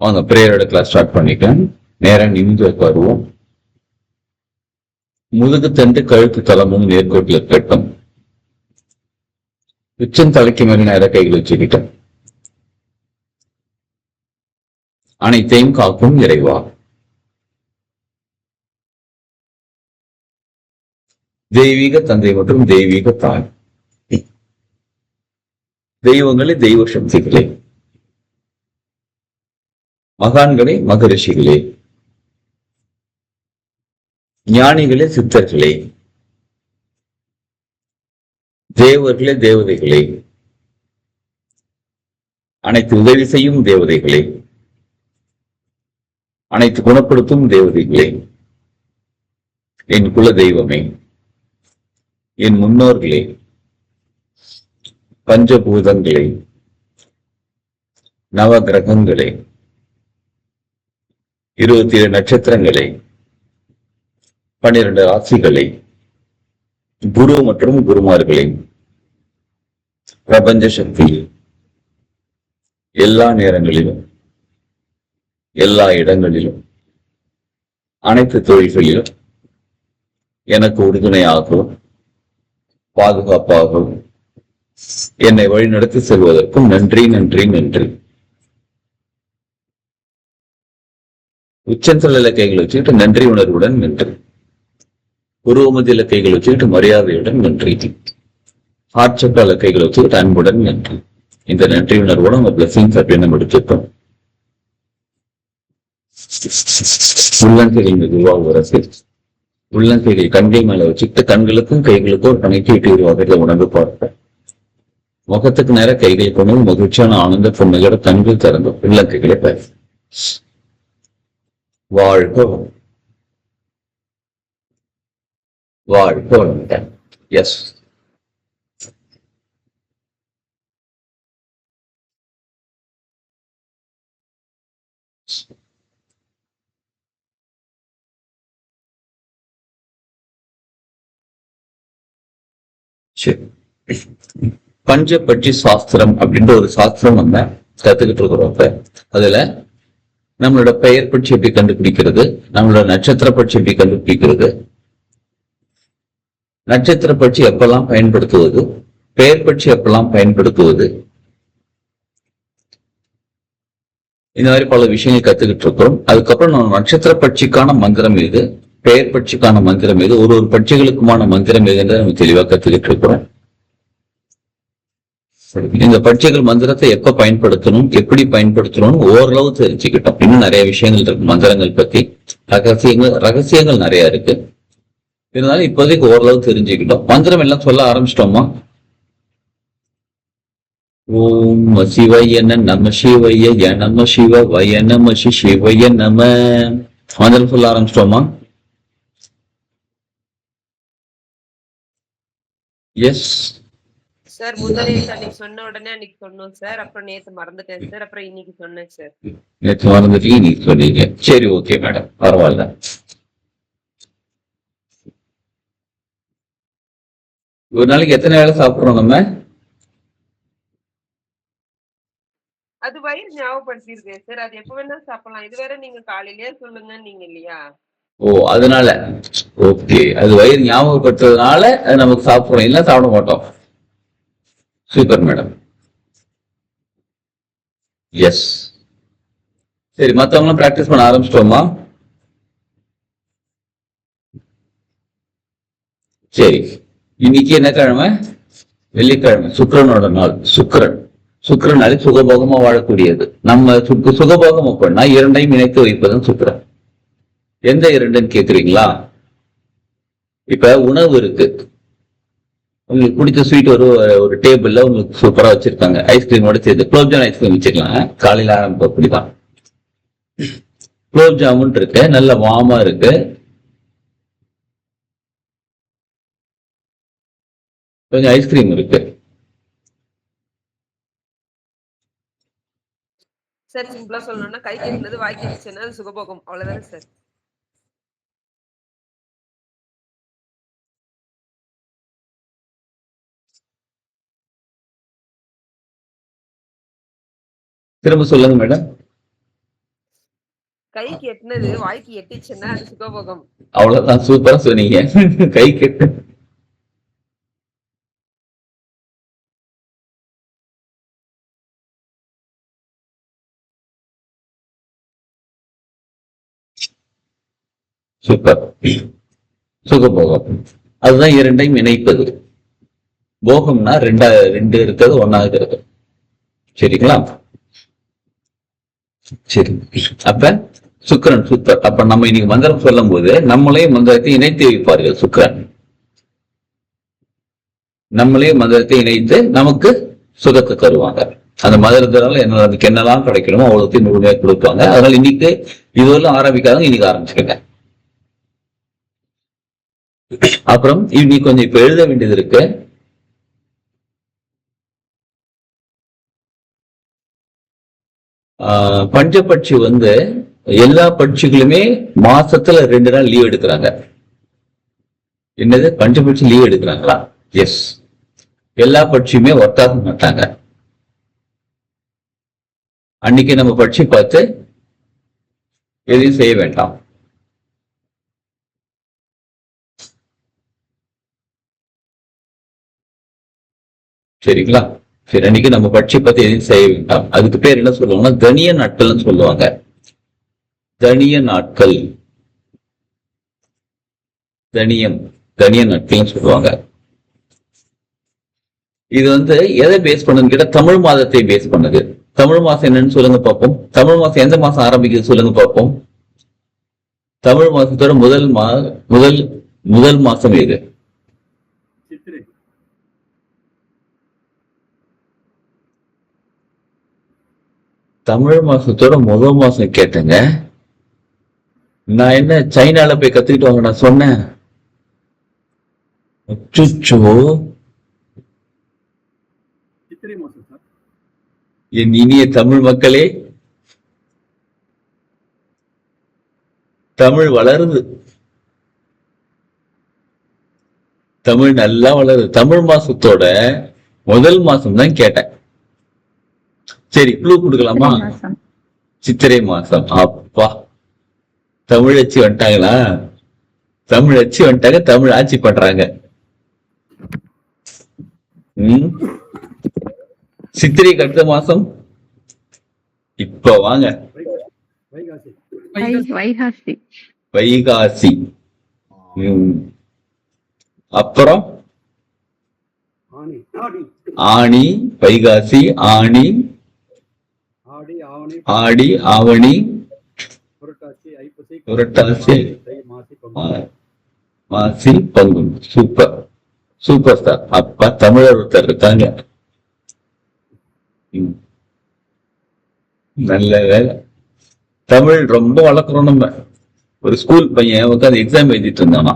வாங்க பிரேயரோட class start பண்ணிட்டேன். நேரம் நிமிந்து உட்காருவோம். முதுகு தண்டு கழுத்து தளமும் நேர்கோட்டில் இருக்கட்டும். உச்சம் தலைக்கு மேல நேர கைகள் வச்சுக்கிட்டேன். அனைத்தையும் காக்கும் இறைவா, தெய்வீக தந்தை மற்றும் தெய்வீக தாய், தெய்வங்களே, தெய்வ சக்திகளே, மகான்களே, மகரிஷிகளே, ஞானிகளே, சித்தர்களே, தேவர்களே, தேவதைகளே, அனைத்து உதவி செய்யும் தேவதைகளே, அனைத்து குணப்படுத்தும் தேவதைகளே, என் குல தெய்வமே, என் முன்னோர்களே, பஞ்சபூதங்களே, நவ கிரகங்களே, 27 நட்சத்திரங்களே, 12 ராசிகளை, குரு மற்றும் குருமார்களை, பிரபஞ்ச சக்தி, எல்லா நேரங்களிலும், எல்லா இடங்களிலும், அனைத்து தொழில்களிலும் எனக்கு உறுதுணையாகவும் பாதுகாப்பாகவும் என்னை வழிநடத்தி செல்வதற்கும் நன்றி, நன்றி, நன்றி. உச்சந்தல கைகள் வச்சுக்கிட்டு நன்றி உணர்வுடன் நன்றி. உருவமதியில கைகள் வச்சுக்கிட்டு மரியாதையுடன் நன்றி. ஆட்சக்கால கைகள் வச்சுக்கிட்டு அன்புடன் நன்றி. இந்த நன்றி உணர்வோட உங்க பிளஸிங்ஸ் அப்படின்னு முடிச்சிருக்கோம். உள்ளங்கைகள் மெதுவாக உரசி, உள்ளங்கைகள் கண்கள் மேல வச்சுக்கிட்டு கண்களுக்கும் கைகளுக்கும் ஒரு கணக்கீட்டு வகையில உணர்ந்து பார்ப்பேன். முகத்துக்கு நேர கைகள் கொண்டு மகிழ்ச்சியான ஆனந்த பொண்ணுகளோட கண்கள் திறந்து உள்ளங்கைகளை பேச. வாழ்க வாழ்க வளமுடன். எஸ், சரி. பஞ்சபட்சி சாஸ்திரம் அப்படின்ற ஒரு சாஸ்திரம் நம்ம கத்துக்கிட்டு இருக்கிறோம். அதுல நம்மளோட பெயர் பட்சி எப்படி கண்டுபிடிக்கிறது, நம்மளோட நட்சத்திர பட்சி எப்படி கண்டுபிடிக்கிறது, நட்சத்திர பட்சி எப்பெல்லாம் பயன்படுத்துவது, பெயர் பட்சி எப்பெல்லாம் பயன்படுத்துவது, இந்த மாதிரி பல விஷயங்கள் கத்துக்கிட்டு இருக்கிறோம். அதுக்கப்புறம் நம்ம நட்சத்திர பட்சிக்கான மந்திரம் எது, பெயர் பட்சிக்கான மந்திரம் எது, ஒரு பட்சிகளுக்குமான மந்திரம் எதுன்றதை நம்ம தெளிவா கத்துக்கிட்டு இருக்கிறோம். இந்த பட்சிகள் மந்திரத்தை எப்ப பயன்படுத்தணும், எப்படி பயன்படுத்தணும்னு ஓரளவு தெரிஞ்சுக்கிட்டோம். இன்னும் நிறைய விஷயங்கள் இருக்கு மந்திரங்கள் பத்தி, ரகசியங்கள் நிறைய இருக்கு. இருந்தாலும் இப்போதைக்கு ஓரளவு தெரிஞ்சுக்கிட்டோம். மந்திரம் எல்லாம் சொல்ல ஆரம்பிச்சிட்டோமா? ஓம் சிவய நம சிவய நம சிவ வய நம சிவய நம. மந்திரம் சொல்ல ஆரம்பிச்சிட்டோமா? Yes sir. முதலில் அன்னைக்கு சொன்ன உடனே அன்னைக்கு சொன்னோம் சார். அப்புறம் நேத்து மறந்துட்டேன் சார். அப்புறம் இன்னைக்கு சொன்னேன் சார். நேற்று மறந்துட்டீங்க, இன்னைக்கு சொன்னீங்க. சரி, ஓகே மேடம், பரவாயில்ல. ஒரு நாளைக்கு எத்தனை வேளை சாப்பிடுறோம் நம்ம? அது வயிறு ஞாபகப்படுத்திருக்கேன் சார். அது எப்ப வேணா சாப்பிடலாம். இது வேற நீங்க காலையிலேயே சொல்லுங்க நீங்க இல்லையா? ஓ, அதனால ஓகே. அது வயிறு ஞாபகப்படுத்துறதுனால அது நமக்கு சாப்பிடுறோம், இல்ல சாப்பிட மாட்டோம். Super madam. எஸ், சரி. மத்தவங்களும் பிராக்டிஸ் பண்ண ஆரம்பிச்சிட்டோமா? சரி. இன்னைக்கு என்ன கிழமை? வெள்ளிக்கிழமை, சுக்கிரனோட நாள். சுக்கிரனாலே சுகபோகமா வாழக்கூடியது. நம்ம சுகபோகம் அப்படின்னா இரண்டையும் இணைத்து வைப்பதும் சுக்கிரன். எந்த இரண்டுன்னு கேக்குறீங்களா? இப்ப உணவு இருக்கு, உங்களுக்கு பிடிச்ச ஸ்வீட் ஒரு டேபிள்ல உங்களுக்கு சூப்பரா வச்சிருக்காங்க, ஐஸ்கிரீமோட சேர்த்து குலோப்ஜாம் ஐஸ்கிரீம் வச்சுக்கலாம். காலையில ஆரம்பம் அப்படிதான். குலோப் ஜாமுன் இருக்கு, நல்ல வாமா இருக்கு, கொஞ்சம் ஐஸ்கிரீம் இருக்கு. சார் சிம்பிளா சொல்லணும்னா கை கெட்டினது வாய் கெட்டுச்சுன்னா அது சுகபோகம், அவ்வளவுதானே சார்? திரும்ப சொல்லுங்க மேடம். கைக்கு எட்டுனது வாய்க்கு எட்டிச்சுன்னா அது சுகபோகம். அவ்வளவுதான், சூப்பரா சொன்னீங்க. கை கெட்டு சூப்பர். சுகபோகம் அதுதான் இரண்டையும் இணைப்பது. போகம்னா ரெண்டு இருக்கிறது ஒன்னா இருக்கிறது. சரிங்களா? சரி, அப்ப சுக்கிரன் சூப்பர். அப்ப நம்ம இன்னைக்கு மந்திரம் சொல்லும் போது நம்மளே மந்திரத்தை இணைத்து வைப்பார்கள் சுக்கிரன். நம்மளே மந்திரத்தை இணைத்து நமக்கு சுகத்தை தருவாங்க. அந்த மந்திரத்தினால என்ன அதுக்கு என்னெல்லாம் கிடைக்கணுமோ அவ்வளோத்தையும் முழுமையாக கொடுப்பாங்க. அதனால இன்னைக்கு இதுவரையும் ஆரம்பிக்காதவங்க இன்னைக்கு ஆரம்பிச்சுக்கங்க. அப்புறம் இன்னைக்கு கொஞ்சம் இப்ப எழுத வேண்டியது இருக்கு. பஞ்சபட்சி எல்லா பட்சிகளுமே மாசத்துல 2 நாள் லீவ் எடுக்கிறாங்க. என்னது, பஞ்சபட்சி லீவ் எடுக்கிறாங்களா? எஸ், எல்லா பட்சியுமே ஒர்க் ஆக மாட்டாங்க. அன்னைக்கு நம்ம பட்சி பார்த்து எதையும் செய்ய வேண்டாம். சரிங்களா? சரி, அன்னைக்கு நம்ம பட்சி பத்தி எதையும் செய்ய வேண்டாம். அதுக்கு பேர் என்ன சொல்லுவாங்கன்னா தனிய நாட்கள்னு சொல்லுவாங்க. தனிய நாட்கள், தனிய நாட்கள் சொல்லுவாங்க. இது எதை பேஸ் பண்ணுன்னு கேட்டா தமிழ் மாதத்தை பேஸ் பண்ணுது. தமிழ் மாசம் என்னன்னு சொல்லுங்க பார்ப்போம். தமிழ் மாசம் எந்த மாசம் ஆரம்பிக்குது சொல்லுங்க பார்ப்போம். தமிழ் மாசத்தோட முதல் மாசம் எது? தமிழ் மாசத்தோட முதல் மாசம் கேட்டேங்க. நான் என்ன சைனால போய் கத்துக்கிட்டு வாங்க நான் சொன்னேன்? என் இனிய தமிழ் மக்களே, தமிழ் வளருது, தமிழ் நல்லா வளருது. தமிழ் மாசத்தோட முதல் மாசம் தான் கேட்டேன். சரி, க்ளூ கொடுக்கலாமா? சித்திரை மாசம். அப்பா, தமிழ் அச்சு வந்துட்டாங்களா? தமிழ் அச்சு வந்துட்டாங்க, தமிழ் ஆட்சி பண்றாங்க. சித்திரைக்கு அடுத்த மாசம் இப்ப வாங்க, வைகாசி. அப்புறம் ஆணி, வைகாசி, ஆணி, ஆடி, ஆவணி, புரட்டாசி, மாசி, பங்குனி. Super super sir. அப்பா தமிழர் ஒருத்தர் இருக்காங்க. நல்ல வேலை, தமிழ் ரொம்ப வளர்க்குறோம் நம்ம. ஒரு ஸ்கூல் பையன் உட்காந்து எக்ஸாம் எழுதிட்டு இருந்தானா,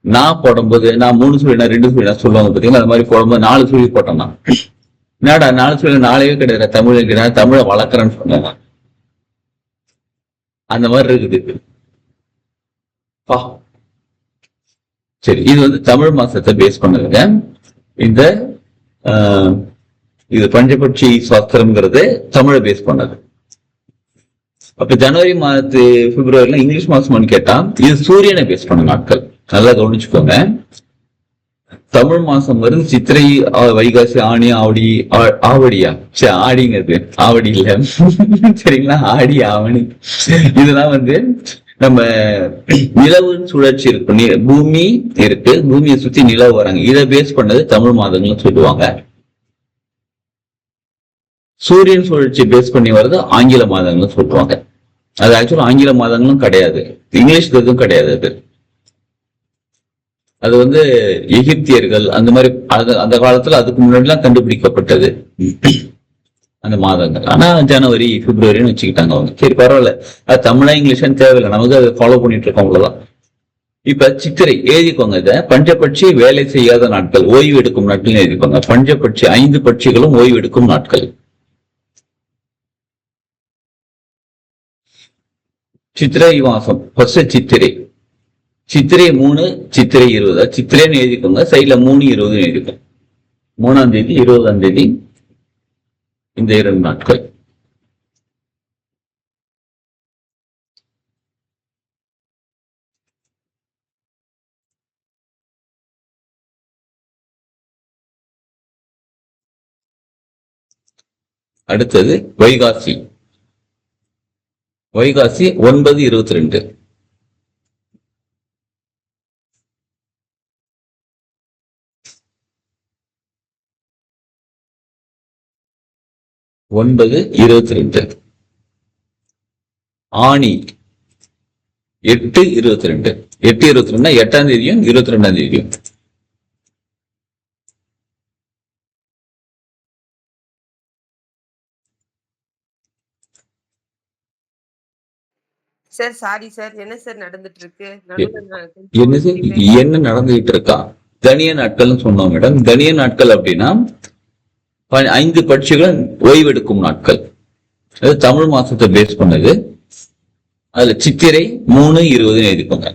நான் போடும்போது நான் 3 சொல்லி 2 சொல்லி சொல்லுவாங்க பார்த்தீங்களா, அது மாதிரி போடும்போது 4 சொல்லி போட்டேன்னா, என்னடா 4 சொல்லி 4வே கிடையாது, தமிழ் கிடையாது, தமிழை வளர்க்குறேன்னு சொன்னாங்க. அந்த மாதிரி இருக்குது. சரி, இது தமிழ் மாசத்தை பேஸ் பண்ணுங்க. இந்த இது பஞ்சபட்சி சாஸ்திரம்ங்கிறது தமிழை பேஸ் பண்ணது. அப்ப ஜனவரி மாதத்து பிப்ரவரில இங்கிலீஷ் மாசம்னு கேட்டா இது சூரியனை பேஸ் பண்ண நாட்கள். நல்லா கவனிச்சுக்கோங்க. தமிழ் மாசம் வருது சித்திரை, வைகாசி, ஆணி, ஆவடியா? சரி, ஆடிங்கிறது ஆவடி இல்ல, சரிங்களா? ஆடி, ஆவணி. இதெல்லாம் நம்ம நிலவுன்னு சுழற்சி இருக்கு, பூமி இருக்கு, பூமியை சுத்தி நிலவு வராங்க. இதை பேஸ் பண்ணது தமிழ் மாதங்கள்னு சொல்லுவாங்க. சூரியன் சுழற்சி பேஸ் பண்ணி வர்றது ஆங்கில மாதங்கள்னு சொல்லுவாங்க. அது ஆக்சுவலா ஆங்கில மாதங்களும் கிடையாது, இங்கிலீஷ் எதுவும் கிடையாது. அது எகிப்தியர்கள் அந்த மாதிரி அந்த காலத்துல அதுக்கு முன்னாடி எல்லாம் கண்டுபிடிக்கப்பட்டது அந்த மாதங்கள். ஆனா ஜனவரி, பிப்ரவரின்னு வச்சுக்கிட்டாங்க அவங்க. சரி, பரவாயில்ல, அது தமிழா இங்கிலீஷ்னு தேவையில்லை, நமக்கு அதை ஃபாலோ பண்ணிட்டு இருக்கோம், அவ்வளவுதான். இப்ப சித்திரை எழுதிக்கோங்க. இதை பஞ்சபட்சி வேலை செய்யாத நாட்கள், ஓய்வு எடுக்கும் நாட்கள் எழுதிக்கோங்க. பஞ்சபட்சி 5 பட்சிகளும் ஓய்வு எடுக்கும் நாட்கள். சித்திரை மாசம் ஃபர்ஸ்ட் சித்திரை 3, சித்திரை 20. சித்திரைன்னு எழுதிக்கோங்க, சைட்ல 3, 20 எழுதிக்கோங்க. 3ஆம் தேதி, 20ஆம் தேதி, இந்த 2 நாட்கள். அடுத்தது வைகாசி. வைகாசி 9/22. ஆணி 8/22. 8/22 8ஆம் தேதியும் 22ஆம் தேதியும். சார் சாரி சார், என்ன சார் நடந்துட்டு இருக்கு? என்ன நடந்துகிட்டு இருக்கா? தனிய நாட்கள் சொன்னோம் மேடம். தனிய நாட்கள் அப்படின்னா 5 பட்சிகள் ஓய்வெடுக்கும் நாட்கள். அது தமிழ் மாசத்தை பேஸ் பண்ணது. அதுல சித்திரை 3/20 எழுதிக்கோங்க.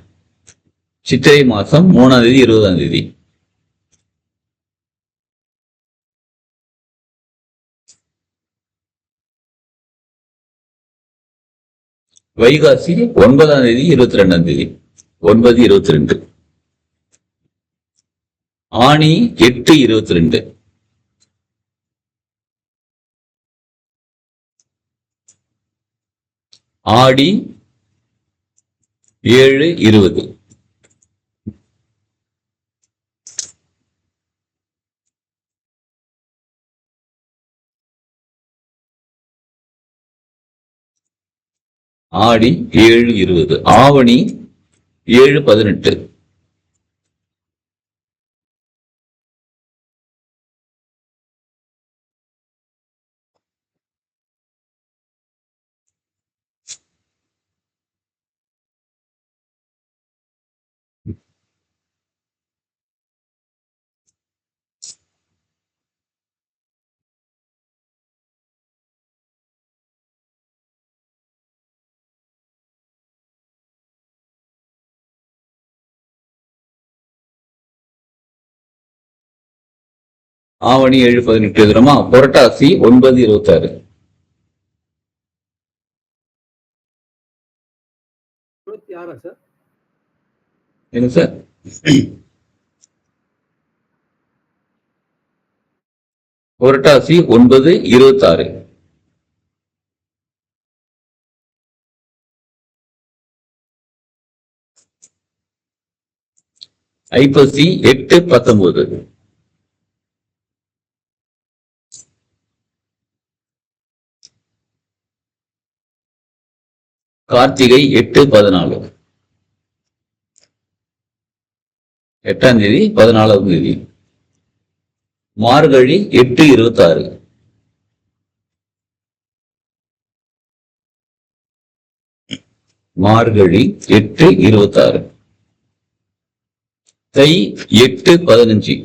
சித்திரை மாசம் 3ஆம் தேதி 20ஆம் தேதி. வைகாசி 9ஆம் தேதி 22ஆம் தேதி. 9/22. ஆணி 8/22. ஆடி 7/20. ஆடி 7/20. ஆவணி 7/18. ஆவணி 7/18 எழுதுறோமா? புரட்டாசி 9/26. 26 சார். என்ன சார்? புரட்டாசி 9/26. ஐப்பசி 8/19. கார்த்திகை 8/14. 8ஆம் தேதி 14ஆம் தேதி. மார்கழி 8/26. மார்கழி 8/26. தை 8/15.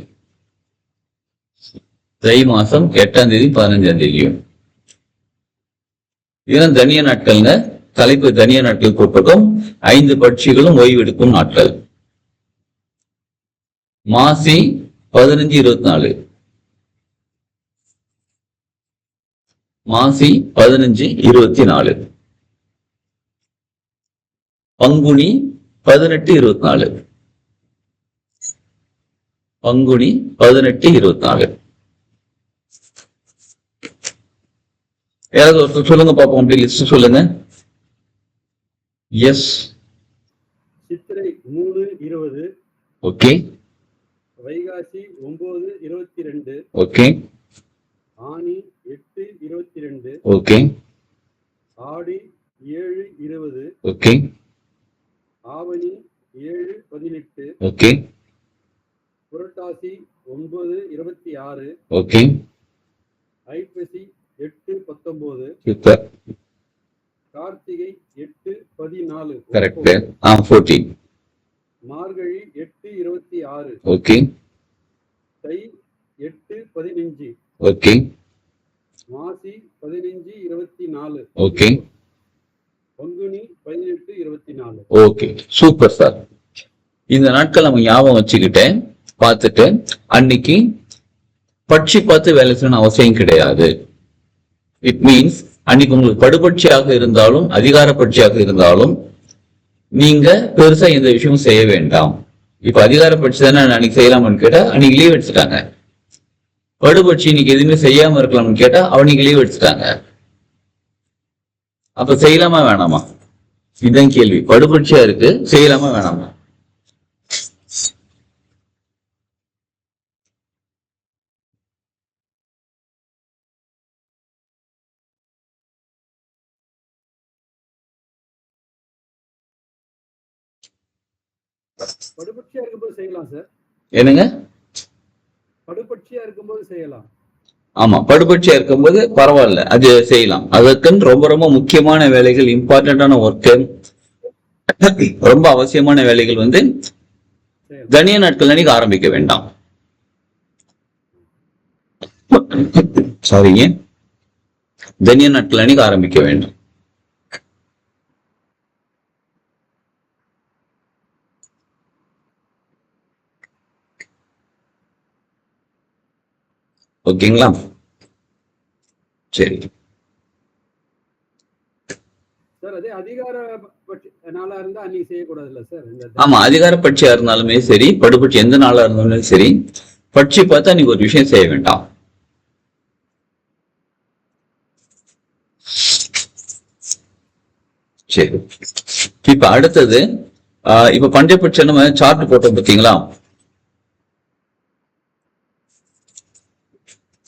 தை மாசம் 8ஆம் தேதி 15ஆம் தேதியும். இதெல்லாம் தனிய நாட்கள்ங்க. தலைப்பு தனிய நாட்கள் போட்டிருக்கும். 5 பட்சிகளும் ஓய்வெடுக்கும் நாட்கள். மாசி 15/24. மாசி 15/24. பங்குனி 18/24. பங்குனி 18/24. யாராவது ஒருத்தர் சொல்லுங்க பாப்போம். அப்படி லிஸ்ட் சொல்லுங்க. எஸ். சித்திரை 3/20. ஓகே. வைகாசி 9/22. ஓகே. ஆனி 8/22. ஓகே. ஆடி 7/20. ஓகே. ஆவணி 7/18. ஓகே. புரட்டாசி 9/26. ஓகே. ஐப்பசி 8/19. சூப்பர். கார்த்திகை 8/14. கரெக்ட். 14. மார்கழி 8/26. ஓகே. தை 8/15. ஓகே. மாசி 15/24. Okay. Panguni 18/24. Okay. Super sir. இந்த நாட்கள் நம்ம ஞாபகம் வச்சுக்கிட்டேன். பார்த்துட்டு அன்னைக்கு பட்சி பார்த்து வேலை செய்யணும் அவசியம் கிடையாது. இட் மீன்ஸ் அன்னைக்கு உங்களுக்கு படுபட்சியாக இருந்தாலும் அதிகார பட்சியாக இருந்தாலும் நீங்க பெருசா எந்த விஷயமும் செய்ய வேண்டாம். இப்ப அதிகார பட்சி தானே அன்னைக்கு செய்யலாம்னு கேட்டா அன்னைக்கு லீவ் எடுத்துட்டாங்க. படுபட்சி இன்னைக்கு எதுவுமே செய்யாம இருக்கலாம்னு கேட்டா அவனுக்கு லீவ் எடுத்துட்டாங்க. அப்ப செய்யலாமா வேணாமா? இதுதான் கேள்வி. படுபட்சியா இருக்கு, செய்யலாமா வேணாமா? படுபட்சியா இருக்கும்போது செய்யலாம் சார். என்னங்க? படுபட்சியா இருக்கும்போது செய்யலாம். ஆமா, படுபட்சியா இருக்கும்போது பரவாயில்ல, அது செய்யலாம். அதற்குன்னு ரொம்ப ரொம்ப முக்கியமான வேலைகள், இம்பார்ட்டன்டான ஒர்க்கு, ரொம்ப அவசியமான வேலைகள் வந்து தனிய நாட்கள் அன்னைக்கு ஆரம்பிக்க வேண்டாம். சாரிங்க, தனிய நாட்கள் அன்னைக்கு ஆரம்பிக்க வேண்டாம். ஓகேங்களா? சரி சார். அதே அதிகார நாளா இருந்தா அன்னைக்கு செய்யக்கூடாது இல்ல சார்? ஆமா, அதிகார பட்சியா இருந்தாலுமே சரி, படுபட்சி எந்த நாளா இருந்தாலும் சரி, பட்சி பார்த்தா நீங்க ஒரு விஷயம் செய்ய வேண்டாம். சரி, இப்ப அடுத்தது இப்ப பஞ்சபட்சம் நம்ம சார்ட் போட்டோம் பார்த்தீங்களா?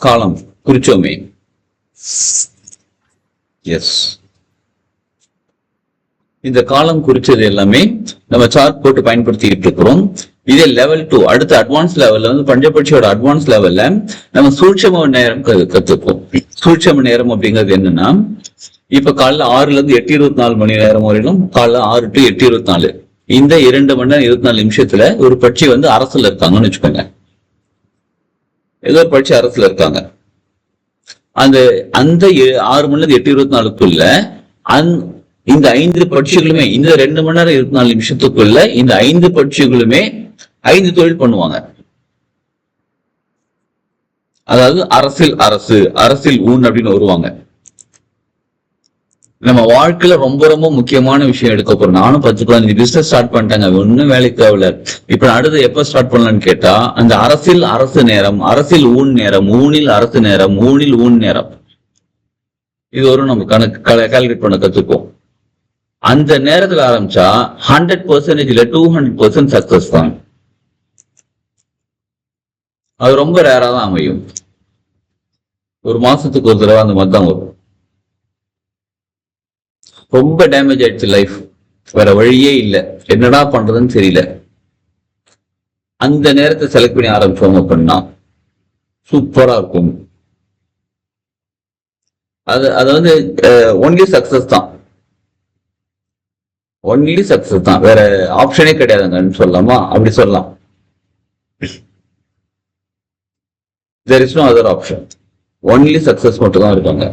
காலம் குறிச்சோமே. எஸ், இந்த காலம் குறிச்சது எல்லாமே நம்ம சார்ட் போட்டு பயன்படுத்திட்டு இருக்கிறோம். இதே லெவல் 2 அடுத்த அட்வான்ஸ் லெவல்ல வந்து பஞ்சபட்சியோட அட்வான்ஸ் லெவல்ல நம்ம சூட்சம நேரம் கத்துப்போம். சூட்சம நேரம் அப்படிங்கிறது என்னன்னா, இப்ப காலைல 6ல இருந்து 8:24 மணி நேரம் வரையிலும், காலைல 6 to 8:24 இந்த 2 மணி நேரம் 24 நிமிஷத்துல ஒரு பட்சி வந்து அரசுல இருக்காங்கன்னு வச்சுக்கோங்க. ஏதோ ஒரு பட்சி அரசுல இருக்காங்க. அந்த 6 மணி நேரம் 8:24க்குள்ள இந்த 5 பட்சிகளுமே, இந்த 2 மணி நேரம் 24 நிமிஷத்துக்குள்ள இந்த 5 பட்சிகளுமே 5 தொழில் பண்ணுவாங்க. அதாவது அரசில் ஊன் அப்படின்னு வருவாங்க. நம்ம வாழ்க்கையில ரொம்ப ரொம்ப முக்கியமான விஷயம் எடுக்க போறோம். நானும் 10-15 பிசினஸ் ஸ்டார்ட் பண்ணிட்டாங்க, ஒன்னும் வேலைக்கு தேவையில்ல. இப்ப அடுத்து எப்ப ஸ்டார்ட் பண்ணலாம்னு கேட்டா, அந்த அரசு நேரம், அரசில் ஊன் நேரம், ஊனில் அரசு நேரம், ஊனில் ஊன் நேரம், இது ஒரு நம்ம கால்குலேட் பண்ண கத்துப்போம். அந்த நேரத்துல ஆரம்பிச்சா 100% இல்ல 200% சக்சஸ் தான். அது ரொம்ப ரேரா தான் அமையும். ஒரு மாசத்துக்கு ஒரு தடவை அந்த மாதிரி தான் வரும். ரொம்ப டேமேஜ் ஆயிடுச்சு லைஃப், வேற வழியே இல்லை, என்னடா பண்றதுன்னு தெரியல. அந்த நேரத்தை செலக்ட் பண்ணி ஆரம்பிச்சோம் அப்படின்னா சூப்பரா இருக்கும். அது வந்து ஒன்லி சக்சஸ் தான், ஒன்லி சக்சஸ் தான், வேற ஆப்ஷனே கிடையாதுங்கன்னு சொல்லலாமா? அப்படி சொல்லலாம். there is no other option, only success மட்டும் தான் இருக்காங்க.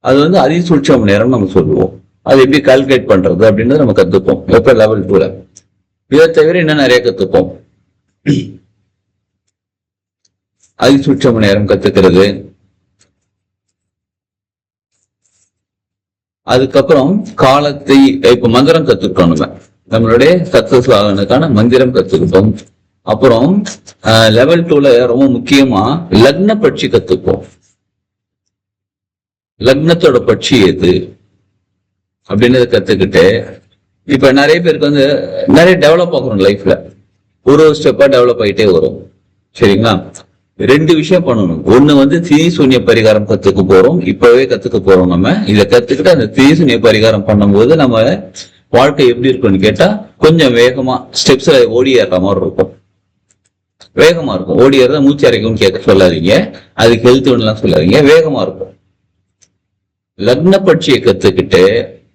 அது வந்து அதிசூட்சம் நேரம் நம்ம சொல்லுவோம். அது எப்படி கால்குலேட் பண்றது அப்படின்றது நம்ம கத்துப்போம் எப்ப லெவல் 2ல. இதை தவிர இன்னும் நிறைய கத்துப்போம். அதிசூட்சம் நேரம் கத்துக்கிறது, அதுக்கப்புறம் காலத்தை, இப்ப மந்திரம் கத்துக்கிட்டோம், நம்மளுடைய சக்சஸ் ஆகிறதுக்கான மந்திரம் கத்துக்கிட்டோம். அப்புறம் லெவல் 2ல ரொம்ப முக்கியமா லக்ன பட்சி கத்துப்போம். லக்னத்தோட பட்சி எது அப்படின்னு கத்துக்கிட்டு, இப்ப நிறைய பேருக்கு வந்து நிறைய டெவலப் ஆகணும் லைஃப்ல, ஒரு ஸ்டெப்பா டெவலப் ஆகிட்டே வரும். சரிங்களா? 2 விஷயம் பண்ணணும். ஒண்ணு வந்து திதி சூன்ய பரிகாரம் கத்துக்க போறோம், இப்பவே கத்துக்க போறோம். நம்ம இதை கத்துக்கிட்டு அந்த திதி சூன்ய பரிகாரம் பண்ணும்போது நம்ம வாழ்க்கை எப்படி இருக்கும்னு கேட்டா, கொஞ்சம் வேகமா ஸ்டெப்ஸ்ல ஓடி ஏற மாதிரி இருக்கும். வேகமா இருக்கும். ஓடி ஏறத மூச்சு அரைக்கும்னு கேட்க சொல்லாதீங்க, அதுக்கு ஹெல்த் ஒன்றுலாம் சொல்லாதீங்க, வேகமா இருக்கும். லக்ன பட்சியை கத்துக்கிட்டு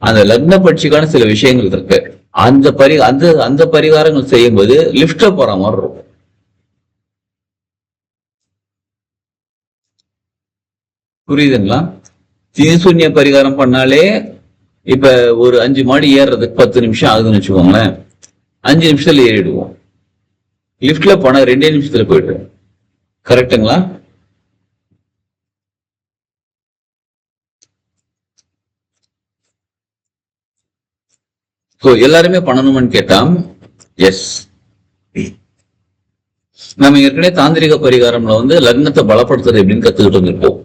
அந்த லக்ன பட்சிக்கான சில விஷயங்கள் இருக்கு, அந்த பரிகாரங்கள் செய்யும்போது லிப்ட்ல போற மாதிரி இருக்கும். புரியுதுங்களா? திதிசூன்ய பரிகாரம் பண்ணாலே இப்ப ஒரு 5 மாடி ஏறுறதுக்கு 10 நிமிஷம் ஆகுதுன்னு வச்சுக்கோங்களேன், 5 நிமிஷத்துல ஏறிடுவோம். லிப்ட்ல போனா 2 நிமிஷத்துல போயிடுவோம். கரெக்டுங்களா? எல்லாருமே பண்ணணும்னு கேட்டா எஸ். நம்ம ஏற்கனவே தாந்திரிக பரிகாரம்ல வந்து லக்னத்தை பலப்படுத்துறது எப்படின்னு கத்துக்கிட்டு இருந்திருப்போம்.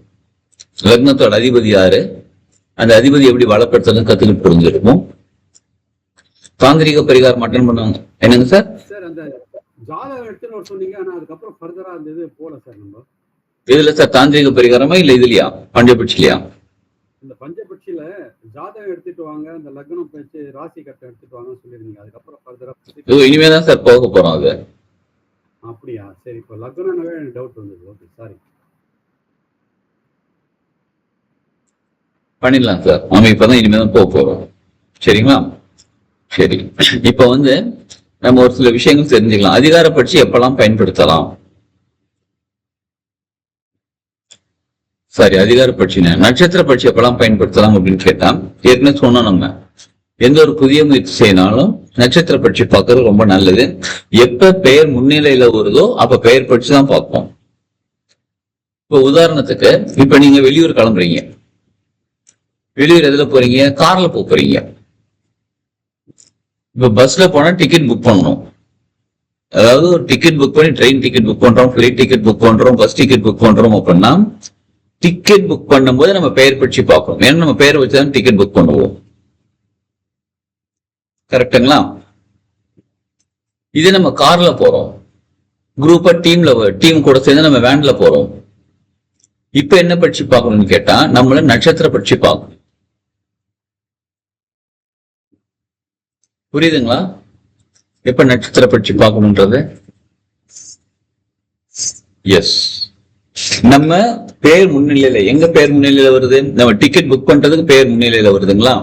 லக்னத்தோட அதிபதி யாரு, அந்த அதிபதி எப்படி பலப்படுத்துறதுன்னு கத்துக்கிட்டு இருந்திருப்போம். தாந்திரிக பரிகாரம் அட்டன் பண்ணுவாங்க. என்னங்க சார்? சார் அந்த ஜாதகம் எடுத்துன்னு வர சொன்னீங்க, ஆனா அதுக்கப்புறம் ஃபர்தரா அந்த இது போல சார். நம்ம இதுல சார் தாந்திரிக பரிகாரமா இல்ல இதுலயா, பஞ்சபட்சிலையா? இந்த பஞ்சபட்சியில ஜாதகம் எடுத்துட்டு வாங்க, அந்த லக்னம் பேச்சு ராசி கட்டம் எடுத்துட்டு வாங்கன்னு சொல்லிருந்தீங்க. அதுக்கப்புறம் ஃபர்தரா இனிமேதான் சார் போக போறோம். அது அப்படியா? சரி, இப்போ லக்னம்னாவே எனக்கு டவுட் வந்தது. Okay, sorry. பண்ணிடலாம் சார். நம்ம இப்பதான் இனிமேதான் போக போறோம். சரிங்களா? சரி, இப்ப வந்து நம்ம ஒரு சில விஷயங்கள் தெரிஞ்சுக்கலாம். அதிகார பட்சி எப்பெல்லாம் பயன்படுத்தலாம்? சரி, அதிகார பட்சின நட்சத்திர பட்சி எப்பெல்லாம் பயன்படுத்தலாம் அப்படின்னு கேட்டா, ஏற்கனவே சொன்னோம், நம்ம எந்த ஒரு புதிய முயற்சி செய்யினாலும் நட்சத்திர பட்சி பார்க்கறது ரொம்ப நல்லது. எப்ப பெயர் முன்னிலையில வருதோ அப்ப பெயர் பட்சி தான் பார்ப்போம். இப்ப உதாரணத்துக்கு, இப்ப நீங்க வெளியூர் கிளம்புறீங்க. வெளியூர் எதுல போறீங்க? கார்ல போறீங்க. இப்ப பஸ்ல போனா டிக்கெட் புக் பண்ணணும். அதாவது ஒரு டிக்கெட் புக் பண்ணி ட்ரெயின் டிக்கெட் புக் பண்றோம், ஃபிளைட் டிக்கெட் புக் பண்றோம், பஸ் டிக்கெட் புக் பண்றோம் அப்படின்னா டிக்கெட் புக் பண்ணும்போது நம்ம பெயர் பட்சி பார்க்கணும். ஏன்னா நம்ம பெயரை வச்சுதான் டிக்கெட் புக் பண்ணுவோம். கரெக்டுங்களா? இதே நம்ம கார்ல போறோம், குரூப்பா டீம் கூட சேர்ந்து நம்ம வேன்ல போறோம். இப்ப என்ன பட்சி பார்க்கணும்னு கேட்டா, நம்மள நட்சத்திர பட்சி பார்க்கணும். புரியுதுங்களா? எப்ப நட்சத்திர பட்சி பார்க்கணும்ன்றது? எஸ், நம்ம பேர் முன்னிலையில, எங்க பேர் முன்னிலையில வருது? நம்ம டிக்கெட் புக் பண்றதுக்கு பேர் முன்னிலையில வருதுங்களா?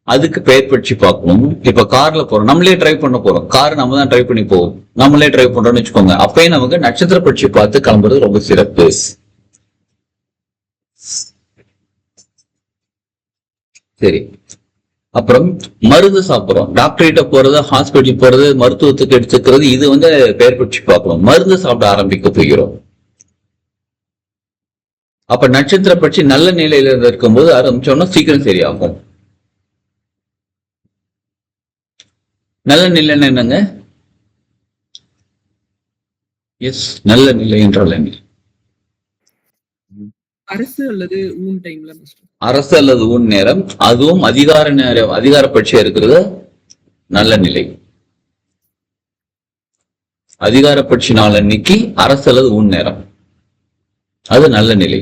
அதுக்கு பெயர் பட்சி பார்க்கணும். இப்ப கார்ல போறோம், நம்மளே டிரைவ் பண்ண போறோம், கார் நம்ம தான் டிரைவ் பண்ணி போவோம், நம்மளே டிரைவ் பண்றோம்னு வச்சுக்கோங்க. அப்பயும் நமக்கு நட்சத்திர பட்சி பார்த்து கிளம்புறது ரொம்ப சிறப்பு. சரி, அப்புறம் மருந்து சாப்பிடுறோம், டாக்டர் கிட்ட போறது, ஹாஸ்பிட்டல் போறது, மருத்துவத்துக்கு எடுத்துக்கிறது, இது வந்து பெயர் பட்சி பார்க்கணும். மருந்து சாப்பிட ஆரம்பிக்க போகிறோம். அப்ப நட்சத்திர பட்சி நல்ல நிலையில இருக்கும்போது ஆரம்பிச்சோம்னா சீக்கிரம் சரியாகும். நல்ல நிலைன்னு என்னங்க? எஸ், நல்ல நிலை என்றால் என்ன? அரசு அல்லது ஊன் டைம்ல அரசு அல்லது ஊன் நேரம், அதுவும் அதிகார நேரம், அதிகார பட்சியா இருக்கிறது நல்ல நிலை. அதிகார பட்சி நாள் அன்னைக்கு அரசு அல்லது ஊன் நேரம், அது நல்ல நிலை.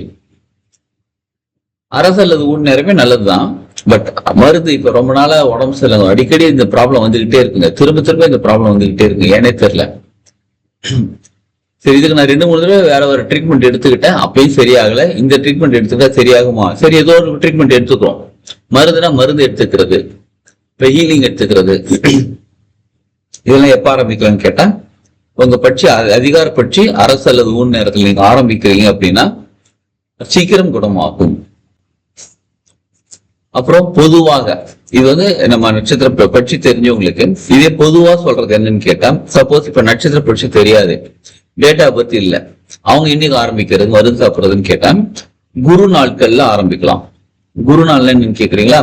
அரசு அல்லது ஊன் நேரமே நல்லதுதான். பட் மருந்து இப்ப ரொம்ப நாளா உடம்பு சரியில்லை, அடிக்கடி இந்த ப்ராப்ளம் வந்துகிட்டே இருக்குங்க, திரும்ப திரும்ப இந்த ப்ராப்ளம் வந்துகிட்டே இருக்குங்க, ஏனே தெரியல. சரி, இதுக்கு நான் 2-3 தடவை வேற ஒரு ட்ரீட்மெண்ட் எடுத்துக்கிட்டேன், அப்பயும் சரியாகல. இந்த ட்ரீட்மெண்ட் எடுத்துக்கிட்டா சரியாகுமா? சரி, ஏதோ ஒரு ட்ரீட்மெண்ட் எடுத்துக்கிறோம். மருந்துனா மருந்து எடுத்துக்கிறது, இப்ப ஹீலிங் எடுத்துக்கிறது, இதெல்லாம் எப்ப ஆரம்பிக்கலாம்னு கேட்டா, உங்க பட்சி அதிகார பட்சி அரசு அல்லது ஊன் நேரத்தில் நீங்க ஆரம்பிக்கிறீங்க அப்படின்னா சீக்கிரம் குணமாகும். அப்புறம் பொதுவாக இது வந்து நம்ம நட்சத்திர பட்சி தெரிஞ்சவங்களுக்கு இதே பொதுவா சொல்றது என்னன்னு கேட்டா, சப்போஸ் இப்ப நட்சத்திர பட்சி தெரியாது, டேட்டா பத்தி இல்ல, அவங்க இன்னைக்கு ஆரம்பிக்கிறது மருந்து சாப்பிடுறதுன்னு கேட்டா குரு நாட்கள்ல ஆரம்பிக்கலாம். குரு நாள்ல நீங்க கேக்குறீங்களா?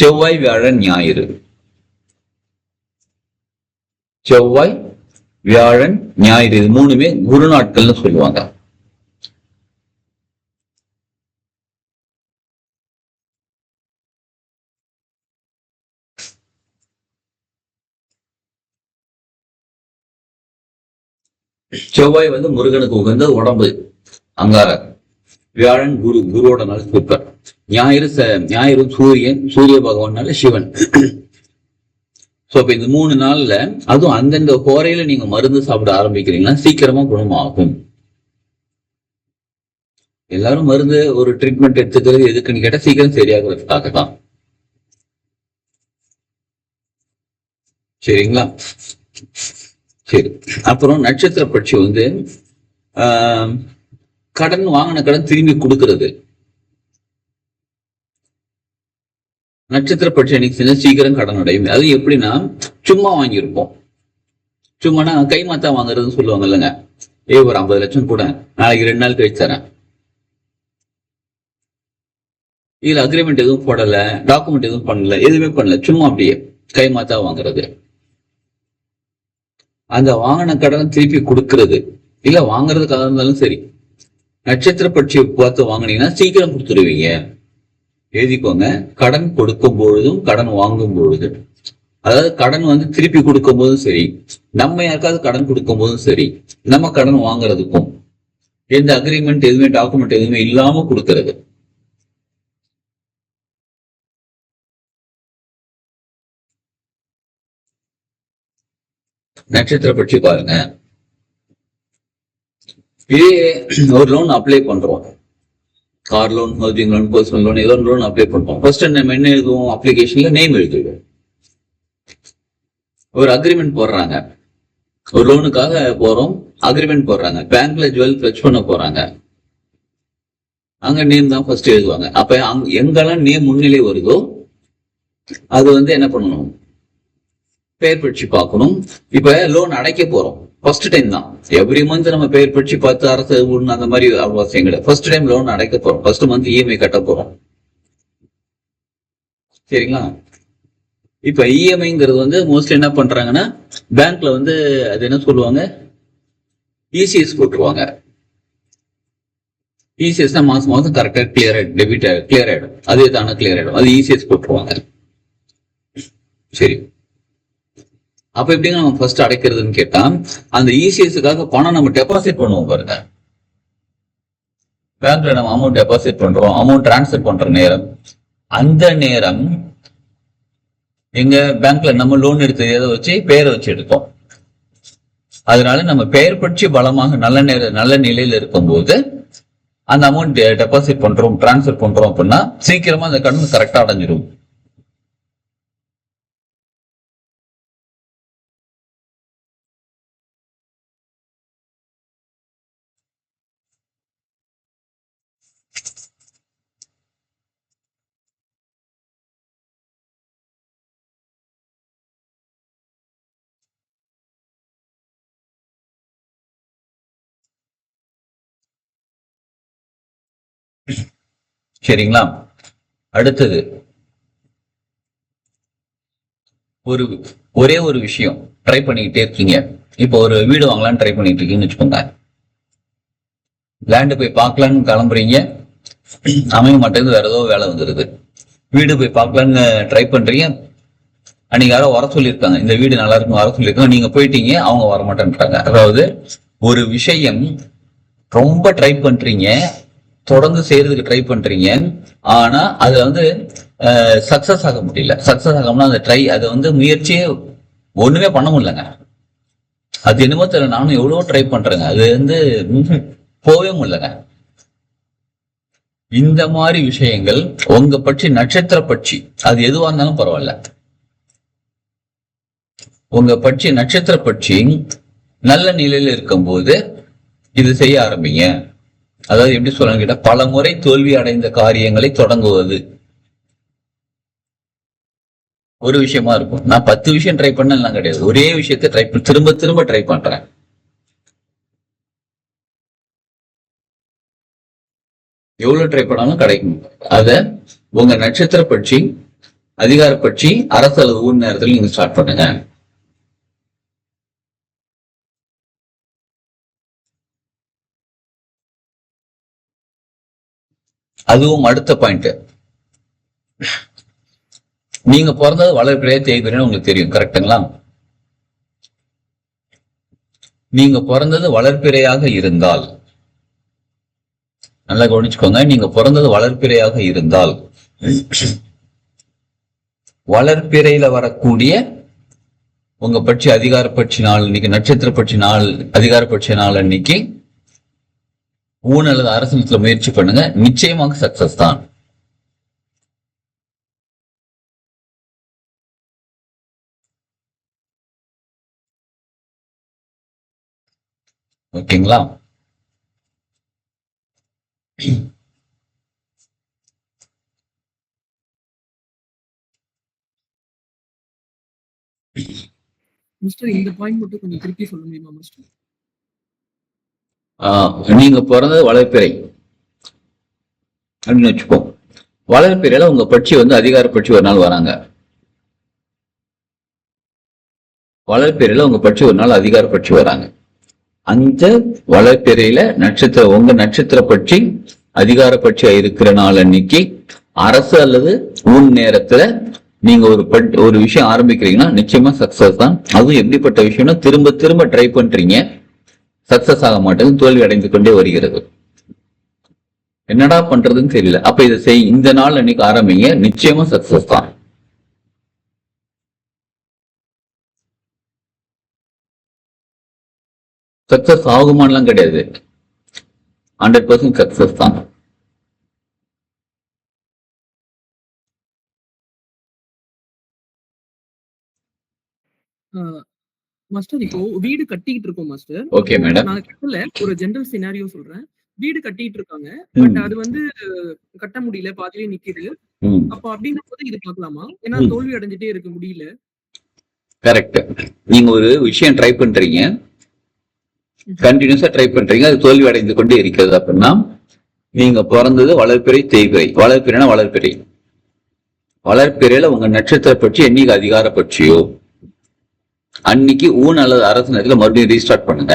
செவ்வாய், வியாழன், ஞாயிறு. செவ்வாய், வியாழன், ஞாயிறு, இது 3மே குரு நாட்கள்னு சொல்லுவாங்க. செவ்வாய் வந்து முருகனுக்கு உகந்த உடம்பு, அங்கார. வியாழன் குருவோட நாள் சூப்பர். ஞாயிறு சூரிய பகவானால சிவன். சோ இப்ப இந்த 3 நாள்ல அதுவும் அந்தந்த கோரையில நீங்க மருந்து சாப்பிட ஆரம்பிக்கிறீங்கன்னா சீக்கிரமா குணமாகும். எல்லாரும் மருந்து ஒரு ட்ரீட்மெண்ட் எடுத்துக்கிறது எதுக்குன்னு கேட்டா சீக்கிரம் சரியாகிறதுக்காக தான். சரிங்களா? சரி, அப்புறம் நட்சத்திர பட்சி வந்து கடன், வாங்கின கடன் திரும்பி கொடுக்கறது. நட்சத்திர பட்சி அன்னைக்கு சீக்கிரம் கடன் அடையும். அது எப்படின்னா, சும்மா வாங்கியிருப்போம், சும்மானா கை மாத்தா வாங்குறதுன்னு சொல்லுவாங்க இல்லைங்க. ஒரு 50 லட்சம் கூட, நாளைக்கு 2 நாள் கழிச்சு தரேன். இதுல அக்ரிமெண்ட் எதுவும் போடல, டாக்குமெண்ட் எதுவும் பண்ணல, எதுவுமே பண்ணல, சும்மா அப்படியே கை மாத்தா வாங்குறது. அந்த வாங்கின கடனை திருப்பி கொடுக்கறது இல்ல வாங்குறதுக்காக இருந்தாலும் சரி, நட்சத்திர பட்சியை பார்த்து வாங்கினீங்கன்னா சீக்கிரம் கொடுத்துருவீங்க. எழுதிக்கோங்க. கடன் கொடுக்கும் பொழுதும் கடன் வாங்கும் பொழுதும், அதாவது கடன் வந்து திருப்பி கொடுக்கும் போதும் சரி, நம்ம யாருக்காவது கடன் கொடுக்கும் போதும் சரி, நம்ம கடன் வாங்குறதுக்கும் எந்த அக்ரிமெண்ட் எதுவுமே டாக்குமெண்ட் எதுவுமே இல்லாம கொடுக்கறது. நட்சத்திர பட்சி பாருங்க. இதே ஒரு லோன் அப்ளை பண்றோம், car loan, housing loan, personal loan, ஏதோ லோன் அப்ளை பண்றோம். ஃபர்ஸ்ட் நம்ம என்ன எழுதுவோம்? அப்ளிகேஷன்ல நேம் எழுதுவோம். ஒரு அக்ரிமெண்ட் போடுறாங்க, ஒரு லோனுக்காக போறோம், அக்ரிமெண்ட் போடுறாங்க. பேங்க்ல ஜுவல் ஃபிளச் பண்ண போறாங்க, அங்க நேம் தான் ஃபர்ஸ்ட் எழுதுவாங்க. அப்ப எங்கெல்லாம் நேம் முன்னிலை வருதோ அது வந்து என்ன பண்ணணும்? பெயர் பட்சி பார்க்கணும். இப்ப லோன் அடைக்க போறோம், ஃபர்ஸ்ட் டைம் தான். எவ்ரி மந்த் நம்ம பெயர் பட்சி பார்த்து அரசு அந்த மாதிரி அவசியம் கிடையாது. ஃபர்ஸ்ட் டைம் லோன் அடைக்க போறோம், ஃபர்ஸ்ட் மந்த் இஎம்ஐ கட்ட போறோம். சரிங்களா? இப்ப இஎம்ஐங்கிறது வந்து மோஸ்ட்லி என்ன பண்றாங்கன்னா, பேங்க்ல வந்து அது என்ன சொல்லுவாங்க, இசிஎஸ் போட்டுருவாங்க. இசிஎஸ்னா மாசம் மாசம் கரெக்டா கிளியர் ஆயிடும், டெபிட் கிளியர் ஆயிடும், அது தானே கிளியர் ஆயிடும், அது இசிஎஸ் போட்டுருவாங்க. சரி, அப்ப எப்படிங்க நம்ம ஃபர்ஸ்ட் அடைக்கிறதுன்னு கேட்டா, அந்த இசிஎஸ்க்காக பணம் நம்ம டெபாசிட் பண்ணுவோம் பாருங்க. பேங்க்ல நம்ம அமௌண்ட் டெபாசிட் பண்றோம், அமௌண்ட் டிரான்ஸ்ஃபர் பண்ற நேரம், அந்த நேரம் எங்க பேங்க்ல நம்ம லோன் எடுத்து எதை வச்சு பேரை வச்சு எடுத்தோம். அதனால நம்ம பெயர் பற்றி பலமாக நல்ல நிலையில இருக்கும்போது அந்த அமௌண்ட் டெபாசிட் பண்றோம், டிரான்ஸ்ஃபர் பண்றோம் அப்படின்னா சீக்கிரமா அந்த கடன் கரெக்டா அடைஞ்சிரும். சரிங்களா? அடுத்தது ஒரே ஒரு விஷயம் ட்ரை பண்ணிக்கிட்டே இருக்கீங்க. இப்போ ஒரு வீடு வாங்கலாம்னு ட்ரை பண்ணிட்டு இருக்கீங்கன்னு வச்சுக்கோங்க. லேண்டு போய் பார்க்கலான்னு கிளம்புறீங்க, அமைய மாட்டேங்குது, வேற ஏதோ வேலை வந்துருது. வீடு போய் பார்க்கலான்னு ட்ரை பண்றீங்க, அன்னைக்கு யாரோ வர சொல்லியிருக்காங்க, இந்த வீடு நல்லா இருக்கும் வர சொல்லியிருக்காங்க, நீங்க போயிட்டீங்க, அவங்க வரமாட்டேன்றாங்க. அதாவது ஒரு விஷயம் ரொம்ப ட்ரை பண்றீங்க, தொடர்ந்து செய்யறதுக்கு ட்ரை பண்றீங்க, ஆனா அது வந்து சக்சஸ் ஆக முடியல. சக்சஸ் ஆகாமனா அந்த அது வந்து முயற்சியே ஒண்ணுமே பண்ண முடியலங்க. அது என்னமோ தெரியல, நானும் எவ்வளவோ ட்ரை பண்றேங்க, அது வந்து போவே முடியலங்க. இந்த மாதிரி விஷயங்கள் உங்க பட்சி, நட்சத்திர பட்சி, அது எதுவா இருந்தாலும் பரவாயில்ல, உங்க பட்சி நட்சத்திர பட்சி நல்ல நிலையில இருக்கும்போது இது செய்ய ஆரம்பிங்க. அதாவது எப்படி சொல்லணும் கேட்டா, பல முறை தோல்வி அடைந்த காரியங்களை தொடங்குவது ஒரு விஷயமா இருக்கும். நான் 10 விஷயம் ட்ரை பண்ணலாம் கிடையாது, ஒரே விஷயத்த திரும்ப திரும்ப ட்ரை பண்றேன். எவ்வளவு ட்ரை பண்ணாலும் கிடைக்கும். அத உங்க நட்சத்திர பட்சி, அதிகார பட்சி, அரசு அல்லது ஊர் நேரத்தில் நீங்க ஸ்டார்ட் பண்ணுங்க. அதுவும் அடுத்த பாயிண்ட், நீங்க பிறந்தது வளர்பிறையா தேய்பிறைன்னு உங்களுக்கு தெரியும், கரெக்டுங்களா? நீங்க பிறந்தது வளர்பிறையாக இருந்தால், நல்லா கவனிச்சுக்கோங்க, நீங்க பிறந்தது வளர்பிறையாக இருந்தால், வளர்பிறையில வரக்கூடிய உங்க பட்சி அதிகார பட்சி நாள் இன்னைக்கு, நட்சத்திர பட்சி நாள் அதிகார பட்சி நாள் அன்னைக்கு ஊன் அல்லது அரசு முயற்சி பண்ணுங்க, நிச்சயமாக சக்சஸ் தான். ஓகேங்களா? மிஸ்டர் இந்த பாயிண்ட் மட்டும் கொஞ்சம் திருப்பி சொல்ல முடியுமா மிஸ்டர்? நீங்க பிறந்தது வளர்பிறை அப்படின்னு வச்சுப்போம். வளர்பிறையில உங்க பட்சி வந்து அதிகார பட்சி ஒரு நாள் வராங்க. வளர்பிறையில உங்க பட்சி ஒரு நாள் அதிகார பட்சி வராங்க. அந்த வளர்பிறையில உங்க நட்சத்திர பட்சி அதிகார பட்சியா இருக்கிற நாள் அன்னைக்கு அரசு அல்லது ஊன் நேரத்துல நீங்க ஒரு விஷயம் ஆரம்பிக்கிறீங்கன்னா நிச்சயமா சக்சஸ் தான். அதுவும் எப்படிப்பட்ட விஷயம்னா திரும்ப திரும்ப ட்ரை பண்றீங்க, சக்சஸ் ஆக மாட்டேங்குது, தோல்வி அடைந்து கொண்டே வருகிறது. என்னடா பண்றதுன்னு தெரியல. அப்ப இதை இந்த நாள் அன்னைக்கு ஆரம்பிங்க, நிச்சயமா சக்சஸ் தான். சக்சஸ் ஆகுமான்லாம் கிடையாது, 100% சக்சஸ் தான். மாஸ்டர் இப்போ வீடு கட்டிட்டு இருக்கோம் மாஸ்டர். Okay madam. நான் கட்டல, ஒரு ஜெனரல் சினாரியோ சொல்றேன். வீடு கட்டிட்டு இருக்காங்க, பட் அது வந்து கட்ட முடியல, பாதியிலே நிக்குது. அப்ப அப்படின்னும் போது இது பார்க்கலாமா? ஏன்னா தோல்வி அடைஞ்சிட்டே இருக்க முடியல. கரெக்ட். நீங்க ஒரு விஷயம் ட்ரை பண்றீங்க, கண்டினியூஸா ட்ரை பண்றீங்க, அது தோல்வி அடைந்து கொண்டே இருக்கிறது அப்படின்னா நீங்க பிறந்தது வளர்பிறை தேய்பிறை. வளர்பிறைனா வளர்பிறை. வளர்பிறையில உங்க நட்சத்திர பட்சி என்னைக்கு அதிகார பட்சியோ அன்னைக்கு ஊன் அல்லது அரசு நேரத்துல மறுபடியும் ரீஸ்டார்ட் பண்ணுங்க,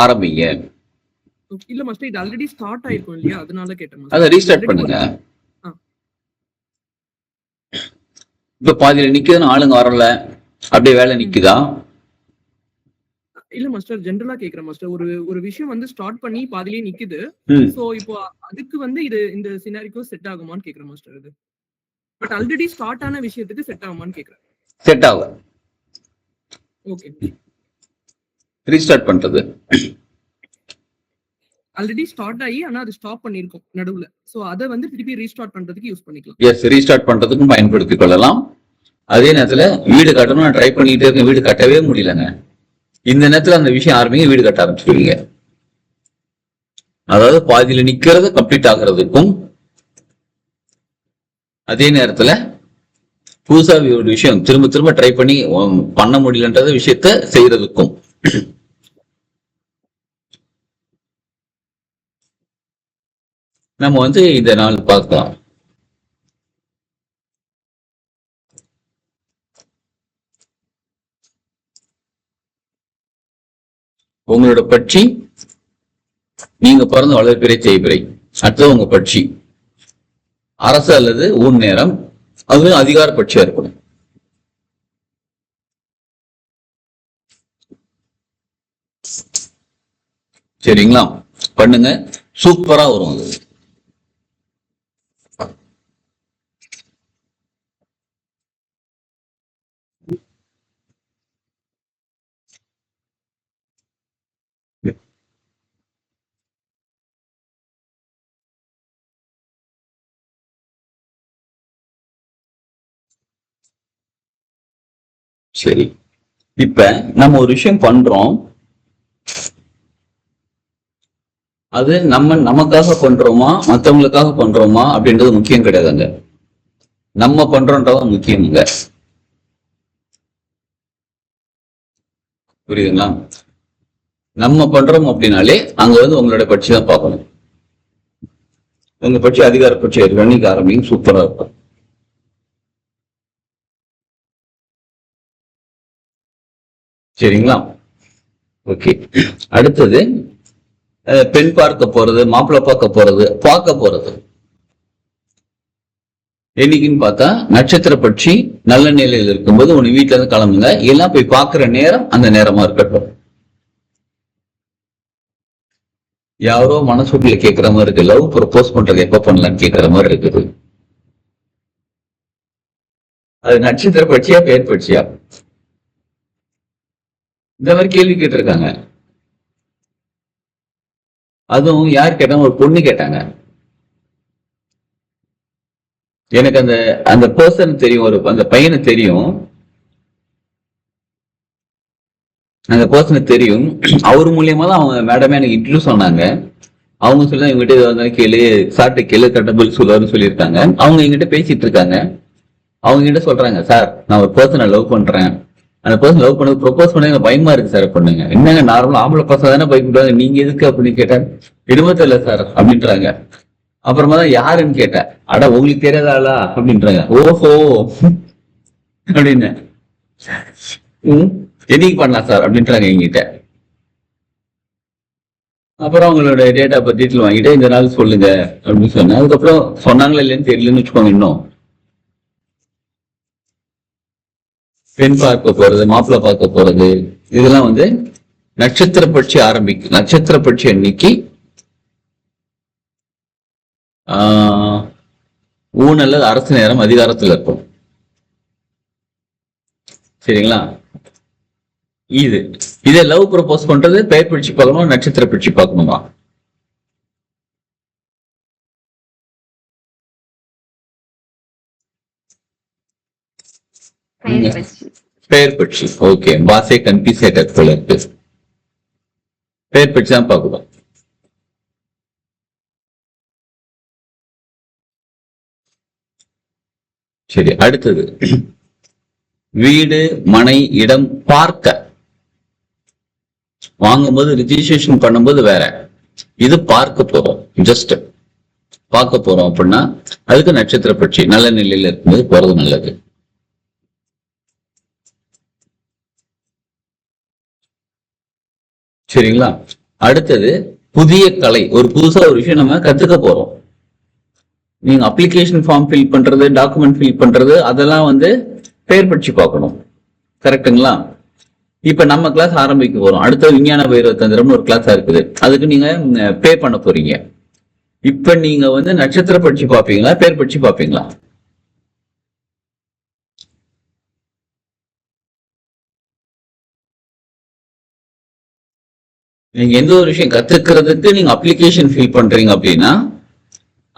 ஆரம்பிங்க. இல்ல மாஸ்டர், இது ஆல்ரெடி ஸ்டார்ட் ஆயிருக்கும் இல்லையா, அதனால கேட்டேன். அத ரீஸ்டார்ட் பண்ணுங்க. இப்ப பாதியில நிக்குதுன்னு ஆளுங்க வரல, அப்படியே வேலை நிக்குதா? இல்ல மாஸ்டர், ஜெனரலா கேக்குறேன் மாஸ்டர். ஒரு விஷயம் வந்து ஸ்டார்ட் பண்ணி பாதியிலே நிக்குது. சோ இப்போ அதுக்கு வந்து இது இந்த சினாரிக்கோ செட் ஆகுமான்னு கேக்குறேன் மாஸ்டர். இது பட் ஆல்ரெடி ஸ்டார்ட் ஆன விஷயத்துக்கு செட் ஆகுமான்னு கேக்குறேன். செட் ஆகும். ஓகே. ரீஸ்டார்ட் பண்றது ஆல்ரெடி ஸ்டார்ட் ஆகி ஆனா அது ஸ்டாப் பண்ணிருக்கோம் நடுவுல. சோ அத வந்து திருப்பி ரீஸ்டார்ட் பண்றதுக்கு யூஸ் பண்ணிக்கலாம். எஸ், ரீஸ்டார்ட் பண்றதுக்கும் பயன்படுத்திக் கொள்ளலாம். அதே நேரத்துல வீடு கட்டணும் ட்ரை பண்ணிட்டே இருக்க, வீடு கட்டவே முடியலங்க, இந்த நேரத்துல அந்த விஷயம் ஆரம்பிங்க, வீடு கட்ட ஆரம்பிச்சுடுவீங்க. அதாவது பாதியில நிக்கிறது கம்ப்ளீட் ஆகிறதுக்கும், அதே நேரத்துல புதுசா ஒரு விஷயம் திரும்ப திரும்ப ட்ரை பண்ணி பண்ண முடியலன்ற விஷயத்த செய்யறதுக்கும். நம்ம வந்து இந்த நாள் பார்க்கலாம். உங்களோட பட்சி நீங்க பிறந்த வளர்பிறை தேய்பிறை, அடுத்தது உங்க பட்சி அரசு அல்லது ஊன் நேரம், அது அதிகார பட்சியா இருக்கணும். சரிங்களா? பண்ணுங்க, சூப்பரா வரும் அது. சரி, இப்ப நம்ம ஒரு விஷயம் பண்றோம், அது நமக்காக பண்றோமா மற்றவங்களுக்காக பண்றோமா அப்படின்றது முக்கியம் கிடையாதுங்க. நம்ம பண்றோன்றதான் முக்கியங்க. புரியுதுங்களா? நம்ம பண்றோம் அப்படின்னாலே அங்க வந்து உங்களோட பட்சி தான் பார்க்கணும். உங்க பட்சி அதிகார பட்சி அன்னைக்கு ஆரம்பிங்க, சூப்பரா இருக்கும். சரிங்களா? ஓகே. அடுத்தது பெண் பார்க்க போறது, மாப்பிள்ளை பார்க்க போறது என்னைக்குன்னு பார்த்தா நட்சத்திர பட்சி நல்ல நிலையில் இருக்கும்போது உங்க வீட்டுல இருந்து கிளம்புங்க, எல்லாம் போய் பாக்குற நேரம் அந்த நேரமா இருக்கட்டும். யாரோ மனசுக்குள்ள கேட்கிற மாதிரி இருக்கு, லவ் ப்ரொபோஸ் பண்றது எப்ப பண்ணலான்னு கேட்கிற மாதிரி இருக்குது. அது நட்சத்திர பட்சியா பெயர் பட்சியா? இந்த மாதிரி கேள்வி கேட்டிருக்காங்க. அதுவும் யார் கேட்டாங்க, ஒரு பொண்ணு கேட்டாங்க. எனக்கு அந்த பர்சன் தெரியும், அந்த பையனை தெரியும், அந்த பர்சனை தெரியும். அவர் மூலியமா தான் அவங்க மேடமே எனக்கு இன்ட்ரடியூஸ் சொன்னாங்க. அவங்க சொல்லி இவங்ககிட்ட ஏதாவது கேளு, சாப்பிட்டு கேளு, கட்டபிள் சொல்லுவாருன்னு சொல்லியிருக்காங்க. அவங்க எங்கிட்ட பேசிட்டு இருக்காங்க. அவங்க கிட்ட சொல்றாங்க, சார் நான் ஒரு பர்சனை லவ் பண்றேன், அந்த பர்சன் லவ் பண்ணது ப்ரொபோஸ் பண்ண பயமா இருக்கு சார் பண்ணுங்க. என்னங்க நார்மலா ஆம்பளை பசங்க தானே பயப்படுவாங்க, நீங்க எதுக்கு அப்படின்னு கேட்டேன். இடுமத்த இல்ல சார் அப்படின்றாங்க. அப்புறமா தான் யாருன்னு கேட்டேன். அட உங்களுக்கு தெரியாதாளா அப்படின்றாங்க. ஓஹோ அப்படின்னு என்னைக்கு பண்ணலாம் சார் அப்படின்றாங்க எங்கிட்ட. அப்புறம் அவங்களோட டேட்டா டீட்டெயில் வாங்கிட்டு இந்த நாள் சொல்லுங்க அப்படின்னு சொன்னேன். அதுக்கப்புறம் சொன்னாங்களா இல்லைன்னு தெரியலன்னு வச்சுக்கோங்க. இன்னும் பெண் பார்க்க போறது, மாப்பிள்ளை பார்க்க போறது, இதெல்லாம் வந்து நட்சத்திர பட்சி ஆரம்பிக்கும். நட்சத்திர பட்சி அன்னைக்கு ஊன் அல்லது அரசு நேரம் அதிகாரத்துல இருக்கும். சரிங்களா? இதை லவ் ப்ரப்போஸ் பண்றது பெயர் பிடிச்சு பார்க்கணும், நட்சத்திர பிடிச்சு பார்க்கணுமா? பெயர் பட்சி. ஓகே, பாசே கன்ஃபியூஸ் ஆயிட்டது போல இருக்கு. பெயர் பட்சி தான் பார்க்கணும். சரி, அடுத்தது வீடு, மனை, இடம் பார்க்க. வாங்கும்போது ரிஜிஸ்ட்ரேஷன் பண்ணும்போது வேற, இது பார்க்க போறோம், ஜஸ்ட் பார்க்க போறோம் அப்படின்னா அதுக்கு நட்சத்திர பட்சி நல்ல நிலையில இருக்கும்போது போறது நல்லது. சரிங்களா? அடுத்தது புதிய கலை. ஒரு புதுசா ஒரு விஷயம் நம்ம கத்துக்க போறோம். நீங்க அப்ளிகேஷன் ஃபார்ம் ஃபில் பண்றது, டாக்குமெண்ட் ஃபில் பண்றது, அதெல்லாம் வந்து பெயர் பட்சி பார்க்கணும். கரெக்டுங்களா? இப்ப நம்ம கிளாஸ் ஆரம்பிக்க போறோம். அடுத்த விஞ்ஞான பைரவ தந்திரம்னு ஒரு கிளாஸ் இருக்குது. அதுக்கு நீங்க பே பண்ண போறீங்க. இப்ப நீங்க வந்து நட்சத்திர பட்சி பார்ப்பீங்களா, பெயர் பட்சி பார்ப்பீங்களா? நீங்க எந்த ஒரு விஷயம் கத்துக்கிறதுக்கு நீங்க அப்ளிகேஷன் ஃபில் பண்றீங்க அப்படின்னா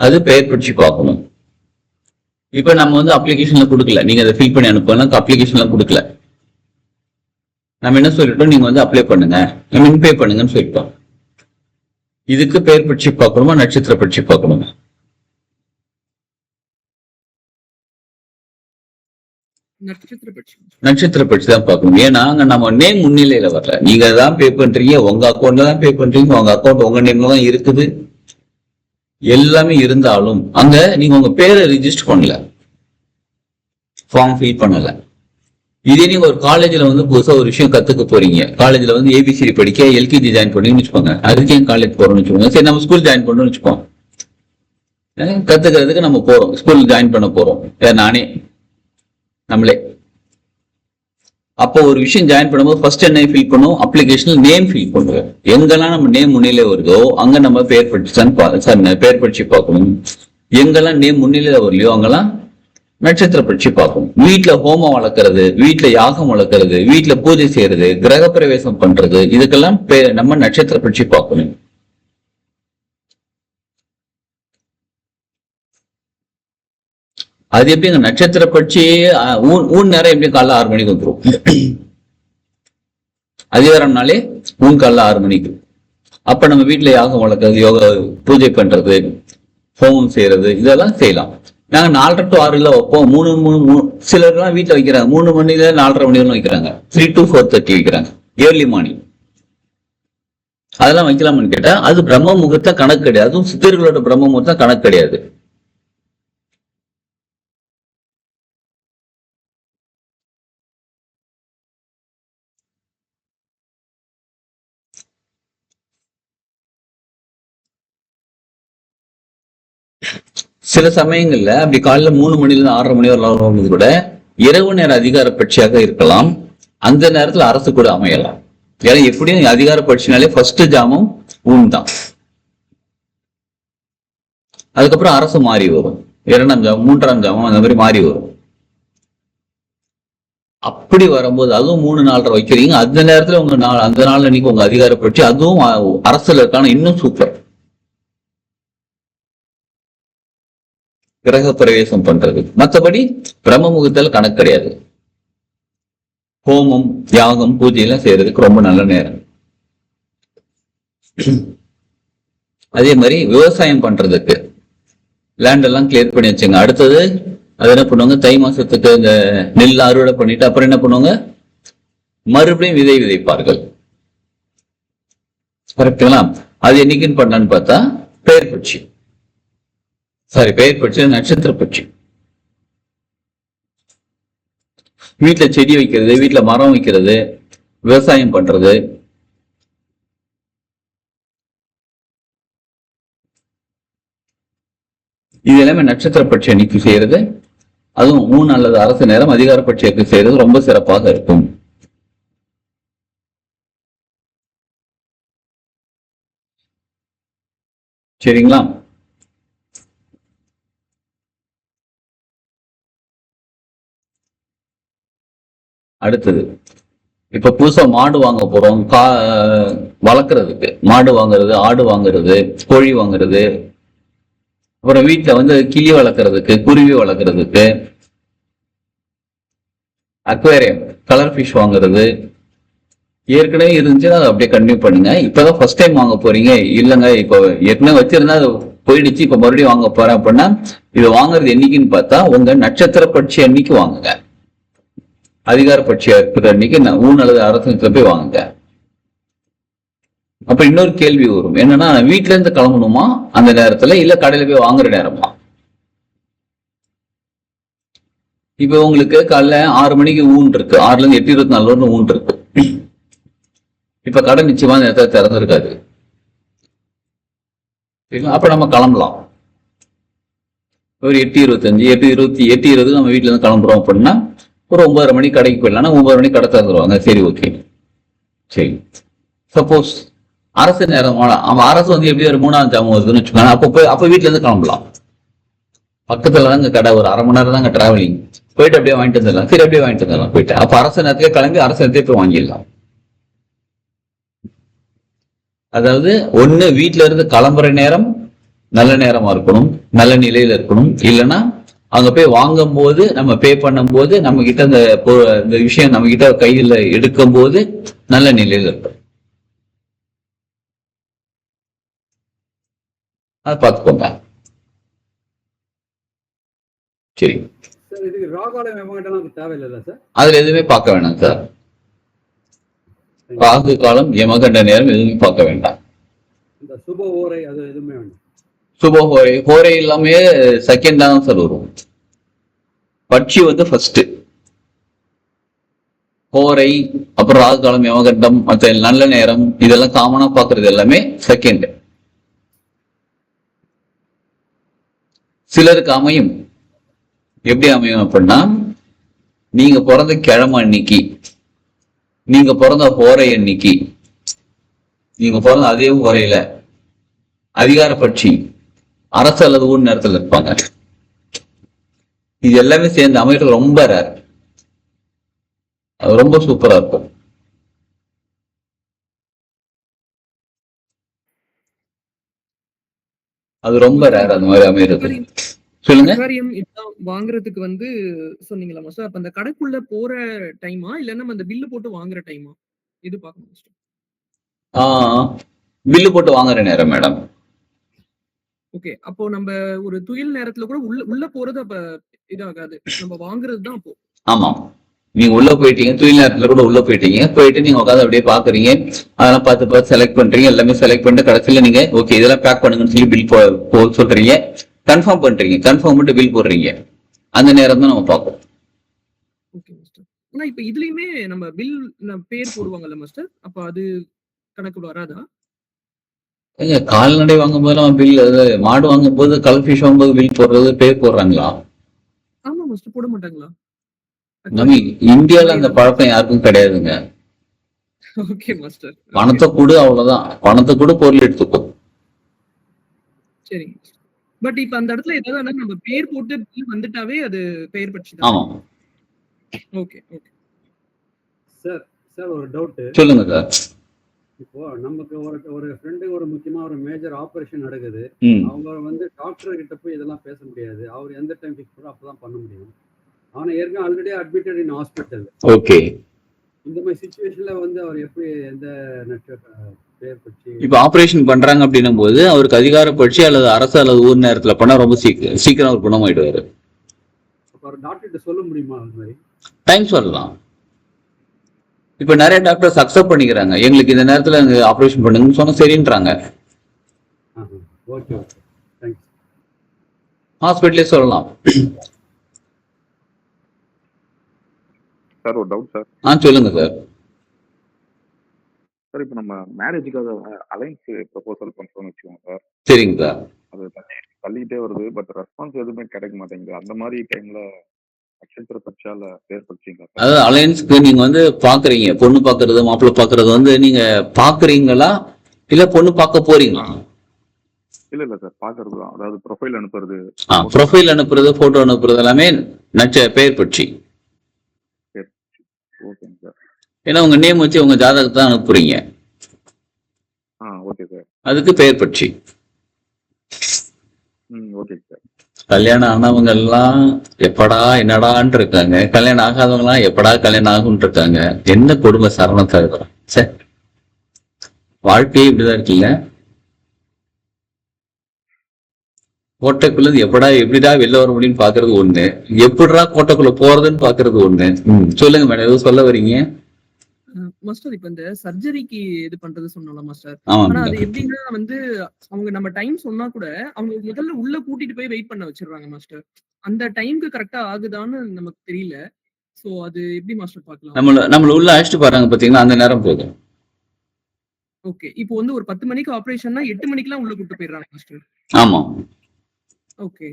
அது பெயர் பட்சி பார்க்கணும். இப்ப நம்ம வந்து அப்ளிகேஷன்ல கொடுக்கல, நீங்க அதை ஃபில் பண்ணி அனுப்பலாம், அப்ளிகேஷன்ல கொடுக்கல. நம்ம என்ன சொல்லிட்டோம், நீங்க வந்து அப்ளை பண்ணுங்க, பே பண்ணுங்கன்னு சொல்லிட்டோம். இதுக்கு பெயர் பட்சி பார்க்கணுமா, நட்சத்திர பட்சி பார்க்கணுமா? நட்சத்திர பட்சி தான் பார்க்கணும். ஏன்னா அங்க நம்ம நேம் முன்னிலையில வரல. நீங்க தான் பே பண்றீங்க, உங்க அக்கௌண்ட்ல தான் பே பண்றீங்க, உங்க அக்கௌண்ட் உங்க நேம்ல தான் இருக்குது. எல்லாமே இருந்தாலும் அங்க நீங்க உங்க பேரை ரிஜிஸ்டர் பண்ணல, ஃபார்ம் ஃபில் பண்ணல. இதே நீங்க ஒரு காலேஜ்ல வந்து புதுசா ஒரு விஷயம் கத்துக்க போறீங்க, காலேஜ்ல வந்து ஏபிசிடி படிக்க எல்கேஜி ஜாயின் பண்ணீங்கன்னு வச்சுக்கோங்க. அதுக்கு ஏன் காலேஜ் போறோம்னு வச்சுக்கோங்க. சரி, நம்ம ஸ்கூல் ஜாயின் பண்ணணும்னு வச்சுக்கோம். கத்துக்கிறதுக்கு நம்ம போறோம், ஸ்கூல் ஜாயின் பண்ண போறோம். நானே நம்மளே. அப்போ ஒரு விஷயம் ஜாயின் பண்ணும்போது ஃபர்ஸ்ட் என்ன ஃபில் பண்ணுவோம், அப்ளிகேஷன்ல நேம் ஃபில் பண்ணுவோம். எங்கெல்லாம் நம்ம நேம் முன்னிலை வருதோ அங்க நம்ம பெயர் பட்சி பார்க்கணும். எங்கெல்லாம் நேம் முன்னிலையில வரலையோ அங்கெல்லாம் நட்சத்திர பட்சி பார்க்கணும். வீட்டுல ஹோமம் வளர்க்கறது, வீட்டுல யாகம் வளர்க்கறது, வீட்டுல பூஜை செய்யறது, கிரக பிரவேசம் பண்றது, இதுக்கெல்லாம் நம்ம நட்சத்திர பட்சி பார்க்கணும். அது எப்படி நட்சத்திர பட்சி ஊன் நேரம் எப்படி காலைல 6 மணிக்கு வந்துடும். அதிகாரம்னாலே ஊன் காலைல 6 மணிக்கு. அப்ப நம்ம வீட்டுல யாகம் வளர்க்கறது, யோகா பூஜை பண்றது, ஹோமம் செய்யறது, இதெல்லாம் செய்யலாம். நாங்க 4:30 to 6 வைப்போம். 3 சிலர்லாம் வீட்டுல வைக்கிறாங்க 3 மணில 4:30 மணி வரைக்கும் வைக்கிறாங்க. 3 to 4:30 வைக்கிறாங்க, ஏர்லி மார்னிங். அதெல்லாம் வைக்கலாம்னு கேட்டா அது பிரம்ம முகூர்த்த கணக்கு கிடையாது. அதுவும் சித்தர்களோட பிரம்ம முகூர்த்தம் கணக்கு கிடையாது. சில சமயங்கள்ல அப்படி காலைல 3 மணில 6:30 மணி வரலாம் கூட இரவு நேர அதிகார பட்சியாக இருக்கலாம். அந்த நேரத்துல அரசு கூட அமையலாம். ஏன்னா எப்படியும் அதிகார பட்சினாலே ஃபர்ஸ்ட் ஜாமம் ஊன் தான். அதுக்கப்புறம் அரசு மாறி வரும், 2ஆம் ஜாமம் 3ஆம் ஜாமம் அந்த மாதிரி மாறி வரும். அப்படி வரும்போது அதுவும் 3-4:30 வைக்கிறீங்க. அந்த நேரத்துல உங்க அந்த நாள் அன்னைக்கு உங்க அதிகார பட்சி, அதுவும் அரசுல இருக்கான இன்னும் சூப்பர். கிரக பிரவேசம் பண்றது. மற்றபடி பிரம்ம முகூர்த்தத்துல கணக்கு கிடையாது. ஹோமம் யாகம் பூஜை எல்லாம் செய்யறதுக்கு ரொம்ப நல்ல நேரம். அதே மாதிரி விவசாயம் பண்றதுக்கு லேண்ட் எல்லாம் கிளியர் பண்ணி வச்சுங்க. அடுத்தது அது என்ன பண்ணுவாங்க, தை மாசத்துக்கு இந்த நெல் அறுவடை பண்ணிட்டு அப்புறம் என்ன பண்ணுவாங்க, மறுபடியும் விதை விதைப்பார்கள். கரெக்டுங்களா? அது என்னைக்குன்னு பண்ணலான்னு பார்த்தா பெயர் பட்சி, பெயர் பட்சி நட்சத்திர பட்சி. வீட்டுல செடி வைக்கிறது, வீட்டுல மரம் வைக்கிறது, விவசாயம் பண்றது, இது எல்லாமே நட்சத்திர பட்சி அன்னைக்கு செய்யறது, அதுவும் 3 அல்லது அரசு நேரம் அதிகார பட்சிக்கு செய்யறது ரொம்ப சிறப்பாக இருக்கும். சரிங்களா? அடுத்தது, இப்ப புதுசா மாடு வாங்க போறோம், வளர்க்கறதுக்கு மாடு வாங்குறது, ஆடு வாங்குறது, கோழி வாங்குறது, அப்புறம் வீட்டுல வந்து கிளி வளர்க்கறதுக்கு, குருவி வளர்க்கறதுக்கு, அக்வேரியம் கலர் ஃபிஷ் வாங்குறது ஏற்கனவே இருந்துச்சுன்னா அதை அப்படியே கண்டினியூ பண்ணுங்க. இப்பதான் ஃபர்ஸ்ட் டைம் வாங்க போறீங்க, இல்லைங்க இப்போ ஏற்கனவே வச்சிருந்தா அது போயிடுச்சு, இப்ப மறுபடியும் வாங்க போறேன் அப்படின்னா, இது வாங்குறது என்னைக்குன்னு பார்த்தா உங்க நட்சத்திர பட்சி அன்னைக்கு வாங்குங்க. அதிகார பட்சியா இருக்கிற அன்னைக்கு ஊன் அல்லது அரசு போய் வாங்குங்க. அப்ப இன்னொரு கேள்வி வரும், என்னன்னா வீட்டுல இருந்து கிளம்பணுமா அந்த நேரத்துல, இல்ல கடையில போய் வாங்குற நேரமா? இப்ப உங்களுக்கு காலைல 6 மணிக்கு ஊன் இருக்கு, 6ல இருந்து 8:24 ஊன் இருக்கு. இப்ப கடை நிச்சயமா நேரத்தை திறந்திருக்காது. அப்ப நம்ம கிளம்பலாம். ஒரு 8:25, 8:20 நம்ம வீட்டுல இருந்து கிளம்புறோம் அப்படின்னா ஒரு 9:30 மணிக்கு கடைக்கு போயிடலாம். 9:30 மணிக்கு கடை திறந்துருவாங்க. சரி, ஓகே. சரி, சப்போஸ் அரசு நேரம், அவன் அரசு வந்து எப்படி ஒரு 3ஆம் ஜாமம் வருதுன்னு வச்சுக்கோங்க, அப்ப வீட்டுல இருந்து கிளம்பலாம். பக்கத்துல தாங்க கடை, ஒரு 1/2 மணி நேரம் தாங்க டிராவலிங். போயிட்டு அப்படியே வாங்கிட்டு வந்துடலாம். சரி, அப்படியே வாங்கிட்டு வந்துடலாம். போயிட்டு அப்ப அரசு நேரத்துலேயே கிளம்பி அரசு நேரத்தையே போய் வாங்கிடலாம். அதாவது ஒண்ணு வீட்டுல இருந்து கிளம்புற நேரம் நல்ல நேரமா இருக்கணும், நல்ல நிலையில இருக்கணும். இல்லைன்னா அங்க போய் வாங்கும் போது, நம்ம பே பண்ணும் போது, நம்ம கிட்ட இந்த விஷயம் நம்ம கிட்ட கையில எடுக்கும் போது நல்ல நிலையில இருக்கும். அதை பார்த்துக்கோங்க. சரி, சார் இதுக்கு ராகாலம் யமகண்டம்லாம் தேவையில்லை சார்? அதுல எதுவுமே பார்க்க வேணாம் சார். ராகு காலம், யமகண்ட நேரம் எதுவுமே பார்க்க வேண்டாம். இந்த சுப ஓரை அது எதுவுமே வேண்டாம். சுப ஹோரை, ஹோரை எல்லாமே செகண்ட் தான் சார் வரும். பட்சி வந்து ஃபர்ஸ்ட், ஹோரை, அப்புறம் ராகு காலம், யமகண்டம், மற்ற நல்ல நேரம், இதெல்லாம் காமனா பாக்குறது எல்லாமே செகண்ட். சிலருக்கு அமையும். எப்படி அமையும் அப்படின்னா, நீங்க பிறந்த கிழமை அன்னைக்கு, நீங்க பிறந்த ஹோரை அன்னைக்கு, நீங்க பிறந்த அதே ஹோரையில அதிகார பட்சி அரசு அல்லது ஊர் நேரத்தில் இருப்பாங்க. இது எல்லாமே சேர்ந்து அமைகிறது ரொம்ப ரேர். அது ரொம்ப சூப்பரா இருக்கும். அது ரொம்ப ரேர் அந்த மாதிரி அமைகிறது. சொல்லுங்க. வாங்குறதுக்கு வந்து சொன்னீங்களா மாஸ்டர்? அப்ப அந்த கடைக்குள்ள போற டைமா இல்ல நம்ம அந்த பில்லு போட்டு வாங்குற டைமா இது பார்க்கணும் மாஸ்டர்? பில்லு போட்டு வாங்குற நேரம் மேடம். ஓகே, அப்போ நம்ம ஒரு துயில் நேரத்துல கூட உள்ள போறது அப்ப இதாகாது, நம்ம வாங்குறது தான் அப்போ. ஆமா, நீங்க உள்ள போயிட்டீங்க, துயில் நேரத்துல கூட உள்ள போயிட்டீங்க, போயிட்டு நீங்க உட்காந்து அப்படியே பாக்குறீங்க, அதெல்லாம் பார்த்து செலக்ட் பண்றீங்க, எல்லாமே செலக்ட் பண்ணிட்டு கடைசியில நீங்க ஓகே இதெல்லாம் பேக் பண்ணுங்கன்னு சொல்லி பில் சொல்றீங்க, கன்ஃபார்ம் பண்றீங்க, கன்ஃபார்ம் பண்ணிட்டு பில் போடுறீங்க. அந்த நேரம் தான் நம்ம பார்ப்போம். Okay master. ஆனா இப்ப இதுலயுமே நம்ம பில் பேர் போடுவாங்கல்ல மாஸ்டர், அப்ப அது கணக்கு வராதா? கால்நடை வாங்கும் போதெல்லாம் பில், மாடு வாங்கும் போது, கலர் ஃபிஷ் வாங்கும் போது பில் போடுறது பேர் போடுறாங்களா? ஆமா மாஸ்டர், போட மாட்டாங்களா? நம்ம இந்தியால அந்த பழக்கம் யாருக்கும் கிடையாதுங்க. Okay master. பணத்தை கொடு, அவ்வளவுதான். பணத்தை கொடு, பொருள் எடுத்துக்கோ. சரி, பட் இப்ப அந்த இடத்துல ஏதாவது நம்ம பேர் போட்டு பில் வந்துட்டாவே அது பெயர் பட்சி தான். ஆமா. Okay okay sir. சார் ஒரு டவுட். சொல்லுங்க சார். இப்போ நமக்கு ஒரு ஃப்ரெண்டு ஒரு முக்கியமா ஒரு மேஜர் ஆபரேஷன் நடக்குது. அவங்க வந்து டாக்டர் கிட்ட போய் இதெல்லாம் பேச முடியாது. அவர் எந்த டைம் ஃபிக்ஸ் பண்ணா அப்பதான் பண்ண முடியும். அவனை ஏற்கனவே ஆல்ரெடி அட்மிட்டட் இன் ஹாஸ்பிட்டல். ஓகே. இந்த மாதிரி சிச்சுவேஷன்ல வந்து அவர் எப்படி எந்த பேர் பட்சி இப்ப ஆபரேஷன் பண்றாங்க அப்படின்னும் போது அவருக்கு அதிகார பட்சி அல்லது அரசு அல்லது ஊர் நேரத்துல பண்ணா ரொம்ப சீக்கிரம் அவர் குணமாயிடுவாரு. அவர் டாக்டர்கிட்ட சொல்ல முடியுமா? அது மாதிரி டைம் சொல்லலாம். இப்ப நிறைய டாக்டர்ஸ் அக்செப்ட் பண்ணிக்கிறாங்க, எங்களுக்கு இந்த நேரத்துல ஆபரேஷன் பண்ணுங்கன்னு சொன்னா சரின்றாங்க. Okay okay, thanks. ஹாஸ்பிட்டலே சொல்லலாம். சார் ஒரு டவுட் சார். சொல்லுங்க சார். சார் இப்போ நம்ம மேரேஜுக்காக அலைன்ஸ் ப்ரப்போசல் பண்றோம்னு வச்சுக்கோங்க சார். சரிங்க சார். அது தள்ளிக்கிட்டே வருது, பட் ரெஸ்பான்ஸ் எதுவுமே கிடைக்க மாட்டேங்குது. அந்த மாதிரி டைம்ல நட்சத்திர பட்சால பேர் படிச்சீங்களா சார்? அதாவது அலையன்ஸ்க்கு நீங்க வந்து பாக்குறீங்க, பொண்ணு பாக்குறது மாப்பிள்ளை பாக்குறது வந்து நீங்க பாக்குறீங்களா இல்ல பொண்ணு பார்க்க போறீங்களா? இல்ல சார், பாக்குறது தான். அதாவது ப்ரொஃபைல் அனுப்புறது, ப்ரொஃபைல் அனுப்புறது, போட்டோ அனுப்புறது எல்லாமே பெயர் பற்றி. ஓகேங்க சார். ஏன்னா உங்க நேம் வச்சு உங்க ஜாதகத்தை தான் அனுப்புறீங்க. Okay sir. அதுக்கு பெயர் பற்றி. Okay sir. கல்யாணம் ஆனவங்க எல்லாம் எப்படா என்னடான்னு இருக்காங்க, கல்யாணம் ஆகாதவங்க எல்லாம் எப்படா கல்யாணம் ஆகும்னு இருக்காங்க. என்ன கொடுமை சரணம் தருகிறோம். சரி, வாழ்க்கையே இப்படிதான் இருக்கீங்க. கோட்டைக்குள்ள எப்படிடா வெளில வர முடியும்னு பாக்குறது ஒண்ணு, எப்படிடா கோட்டைக்குள்ள போறதுன்னு பாக்குறது ஒண்ணு. சொல்லுங்க மேடம், எதுவும் சொல்ல வரீங்க? மாஸ்டர் இப்ப இந்த சர்ஜரிக்கு இது பண்றது சொன்னோம்ல மாஸ்டர். ஆமா. ஆனா அது எப்படின்னா வந்து அவங்க நம்ம டைம் சொன்னா கூட அவங்க முதல்ல உள்ள கூட்டிட்டு போய் வெயிட் பண்ண வச்சிருவாங்க மாஸ்டர். அந்த டைம்க்கு கரெக்டா ஆகுதான்னு நமக்கு தெரியல. சோ அது எப்படி மாஸ்டர் பார்க்கலாம்? நம்மள உள்ள அழைச்சிட்டு போறாங்க பாத்தீங்கன்னா, அந்த நேரம் போதும். ஓகே, இப்போ வந்து ஒரு 10 மணிக்கு ஆபரேஷன்னா 8 மணிக்கெல்லாம் உள்ள கூட்டு போயிடுறாங்க மாஸ்டர். ஆமா, ஓகே.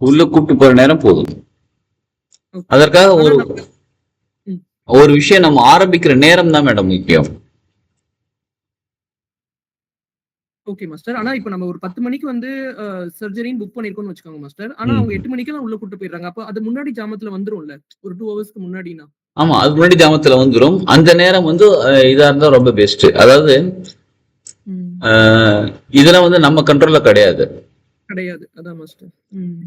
உள்ள கூட்டு போற நேரம் போதும். அதற்காக ஒரு விஷயம் நம்ம ஆரம்பிக்கிற நேரம் தான் மேடம் முக்கியம். Okay master. ஆனா இப்போ நம்ம ஒரு 10 மணிக்கு வந்து சர்ஜரின்னு புக் பண்ணிருக்கோம்னு வச்சுக்கோங்க மாஸ்டர். ஆனா அவங்க 8 மணிக்கெல்லாம் உள்ள கூட்டு போயிடுறாங்க. அப்ப அது முன்னாடி ஜாமத்துல வந்துரும்ல, ஒரு 2 ஹவர்ஸ்க்கு முன்னாடினா? ஆமா, அது முன்னாடி ஜாமத்துல வந்துரும். அந்த நேரம் வந்து இதா இருந்தா ரொம்ப பெஸ்ட். அதாவது இதெல்லாம் வந்து நம்ம கண்ட்ரோல்ல கிடையாது. அதான் மாஸ்டர்.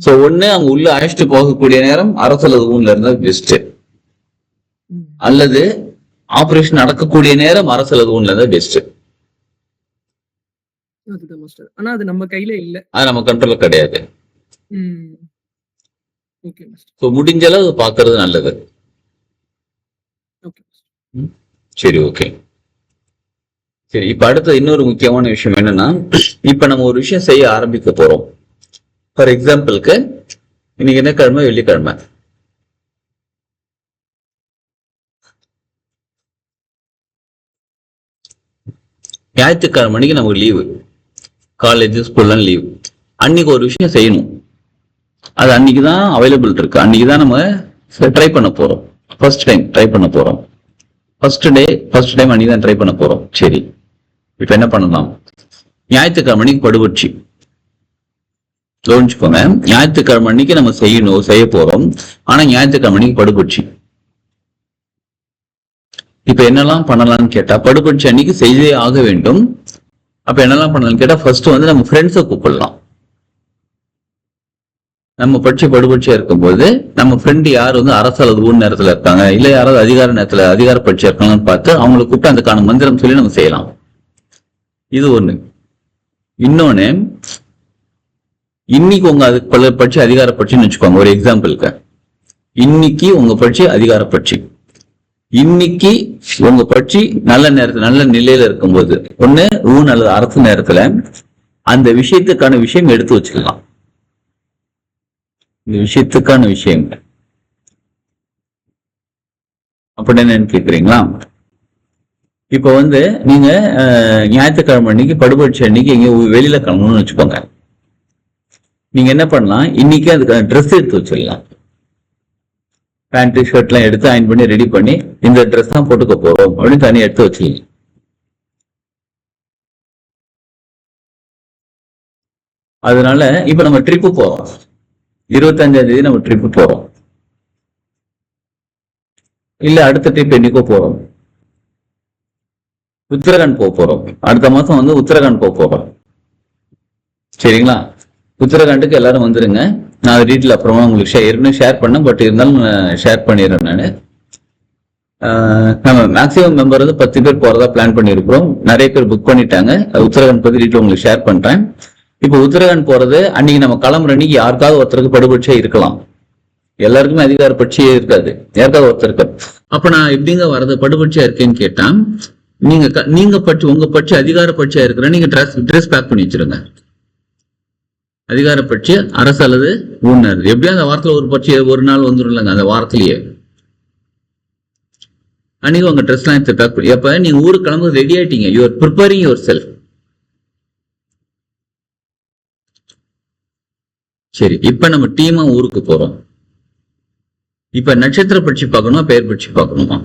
சோ ஒண்ணு அங்க உள்ள அழைச்சிட்டு போகக்கூடிய நேரம் அரசு ஊன்ல இருந்தா பெஸ்ட், அல்லது ஆபரேஷன் நடக்கக்கூடிய நேரம் அரசு ஊன்ல இருந்தா பெஸ்ட். அதுதான் மாஸ்டர். ஆனா அது நம்ம கையில இல்ல, அது நம்ம கண்ட்ரோல்ல கிடையாது. Okay master. சோ முடிஞ்ச அளவு பாக்குறது நல்லது. ஓகே. சரி, ஓகே. சரி, இப்ப அடுத்த இன்னொரு முக்கியமான விஷயம் என்னன்னா, இப்ப நம்ம ஒரு விஷயம் செய்ய ஆரம்பிக்க போறோம். ஃபார் எக்ஸாம்பிளுக்கு இன்னைக்கு என்ன கிழமை? வெள்ளிக்கிழமை. ஞாயிற்றுக்கிழமை மணிக்கு நமக்கு லீவு, காலேஜ் ஸ்கூல்லாம் லீவு. அன்னைக்கு ஒரு விஷயம் செய்யணும். அது அன்னைக்குதான் அவைலபிள் இருக்கு, அன்னைக்குதான் நம்ம ட்ரை பண்ண போறோம். ஃபர்ஸ்ட் டைம் ட்ரை பண்ண போறோம். ஃபர்ஸ்ட் டைம் அன்னைக்கு தான் ட்ரை பண்ண போறோம். சரி, இப்ப என்ன பண்ணலாம்? ஞாயிற்றுக்கிழமை அன்னைக்கு படுபட்சி கவனிச்சுக்கோங்க. ஞாயிற்றுக்கிழமை அன்னைக்கு நம்ம செய்ய போறோம். ஆனா ஞாயிற்றுக்கிழமை அன்னைக்கு படுபட்சி. இப்ப என்னெல்லாம் பண்ணலாம்னு கேட்டா, படுபட்சி அன்னைக்கு செய்தே ஆக வேண்டும். அப்ப என்னெல்லாம் பண்ணலாம்னு கேட்டா, ஃபர்ஸ்ட் வந்து நம்ம ஃப்ரெண்ட்ஸை கூப்பிடலாம். நம்ம படுபட்சியா இருக்கும்போது நம்ம ஃப்ரெண்ட் யார் வந்து அரசு அல்லது ஊர் நேரத்துல இருக்காங்க, இல்ல யாராவது அதிகார பட்சியா இருக்காங்கன்னு பார்த்து அவங்களை கூப்பிட்டு அதுக்கான மந்திரம் சொல்லி நம்ம செய்யலாம். இது ஒண்ணு. இன்னொன்னு, இன்னைக்கு உங்க பட்சி அதிகார பட்சின்னு வச்சுக்கோங்க. ஒரு எக்ஸாம்பிளுக்கு, இன்னைக்கு உங்க பட்சி அதிகார பட்சி. இன்னைக்கு உங்க பட்சி நல்ல நேரத்துல நல்ல நிலையில இருக்கும்போது, ஒண்ணு ஊன் அல்லது அரசு நேரத்துல அந்த விஷயத்துக்கான விஷயம் எடுத்து வச்சுக்கலாம். இந்த விஷயத்துக்கான விஷயம் அப்படி என்னன்னு கேக்குறீங்களா? இப்ப வந்து நீங்க ஞாயிற்றுக்கிழமை அன்னைக்கு படுபட்சி அன்னைக்கு எங்க வெளியில கிளம்பணும்னு வச்சுக்கோங்க. நீங்க என்ன பண்ணலாம், இன்னைக்கு அதுக்கான ட்ரெஸ் எடுத்து வச்சிடலாம். பேண்ட் ஷர்ட் எல்லாம் எடுத்து அயன் பண்ணி ரெடி பண்ணி இந்த ட்ரெஸ் தான் போட்டுக்க போறோம் அப்படின்னு தனியா எடுத்து வச்சுக்கலாம். அதனால இப்ப நம்ம ட்ரிப்பு போறோம். 25ஆம் தேதி நம்ம ட்ரிப்பு போறோம். இல்ல அடுத்த ட்ரிப் என்னைக்கோ போறோம். உத்தரகாண்ட் போறோம். அடுத்த மாசம் வந்து உத்தரகாண்ட் போறோம். சரிங்களா? உத்தரகாண்டுக்கு எல்லாரும் வந்துருங்க. நான் அது டீட்டெயில் அப்புறமா உங்களுக்கு ஏற்கனவே ஷேர் பண்ணேன், பட் இருந்தாலும் ஷேர் பண்ணிடுறேன். நம்ம மேக்சிமம் மெம்பர் வந்து 10 பேர் போறதா பிளான் பண்ணிருக்கிறோம். நிறைய பேர் புக் பண்ணிட்டாங்க. உத்தரகாண்ட் பத்தி டீட்டெயில் உங்களுக்கு ஷேர் பண்றேன். இப்ப உத்தரகாண்ட் போறது அன்னைக்கு நம்ம கிளம்புற அன்னைக்கு யாருக்காவது ஒருத்தருக்கு படுபட்சியா இருக்கலாம். எல்லாருக்குமே அதிகார பட்சியே இருக்காது, யாருக்காவது ஒருத்தருக்கு. அப்ப நான் எப்படிங்க வரது படுபட்சியா இருக்கேன்னு கேட்டா, நீங்க உங்க பட்சி அதிகார பட்சியா இருக்கிற நீங்க ட்ரெஸ் பேக் பண்ணி வச்சிருங்க. அதிகார பட்சி அரசு அல்லது ஊனர் எப்படியா அந்த வாரத்துல ஒரு பட்சி ஒரு நாள் வந்துடும் இல்லைங்க, அந்த வாரத்திலேயே அன்னைக்கு உங்க ட்ரெஸ் எல்லாம் எடுத்து பேக் பண்ணி, அப்ப நீங்க ஊருக்கு கிளம்புறது ரெடி ஆயிட்டீங்க, you are preparing your self. சரி, இப்ப நம்ம டீமா ஊருக்கு போறோம். இப்ப நட்சத்திர பட்சி பார்க்கணுமா பெயர் பட்சி பார்க்கணுமா?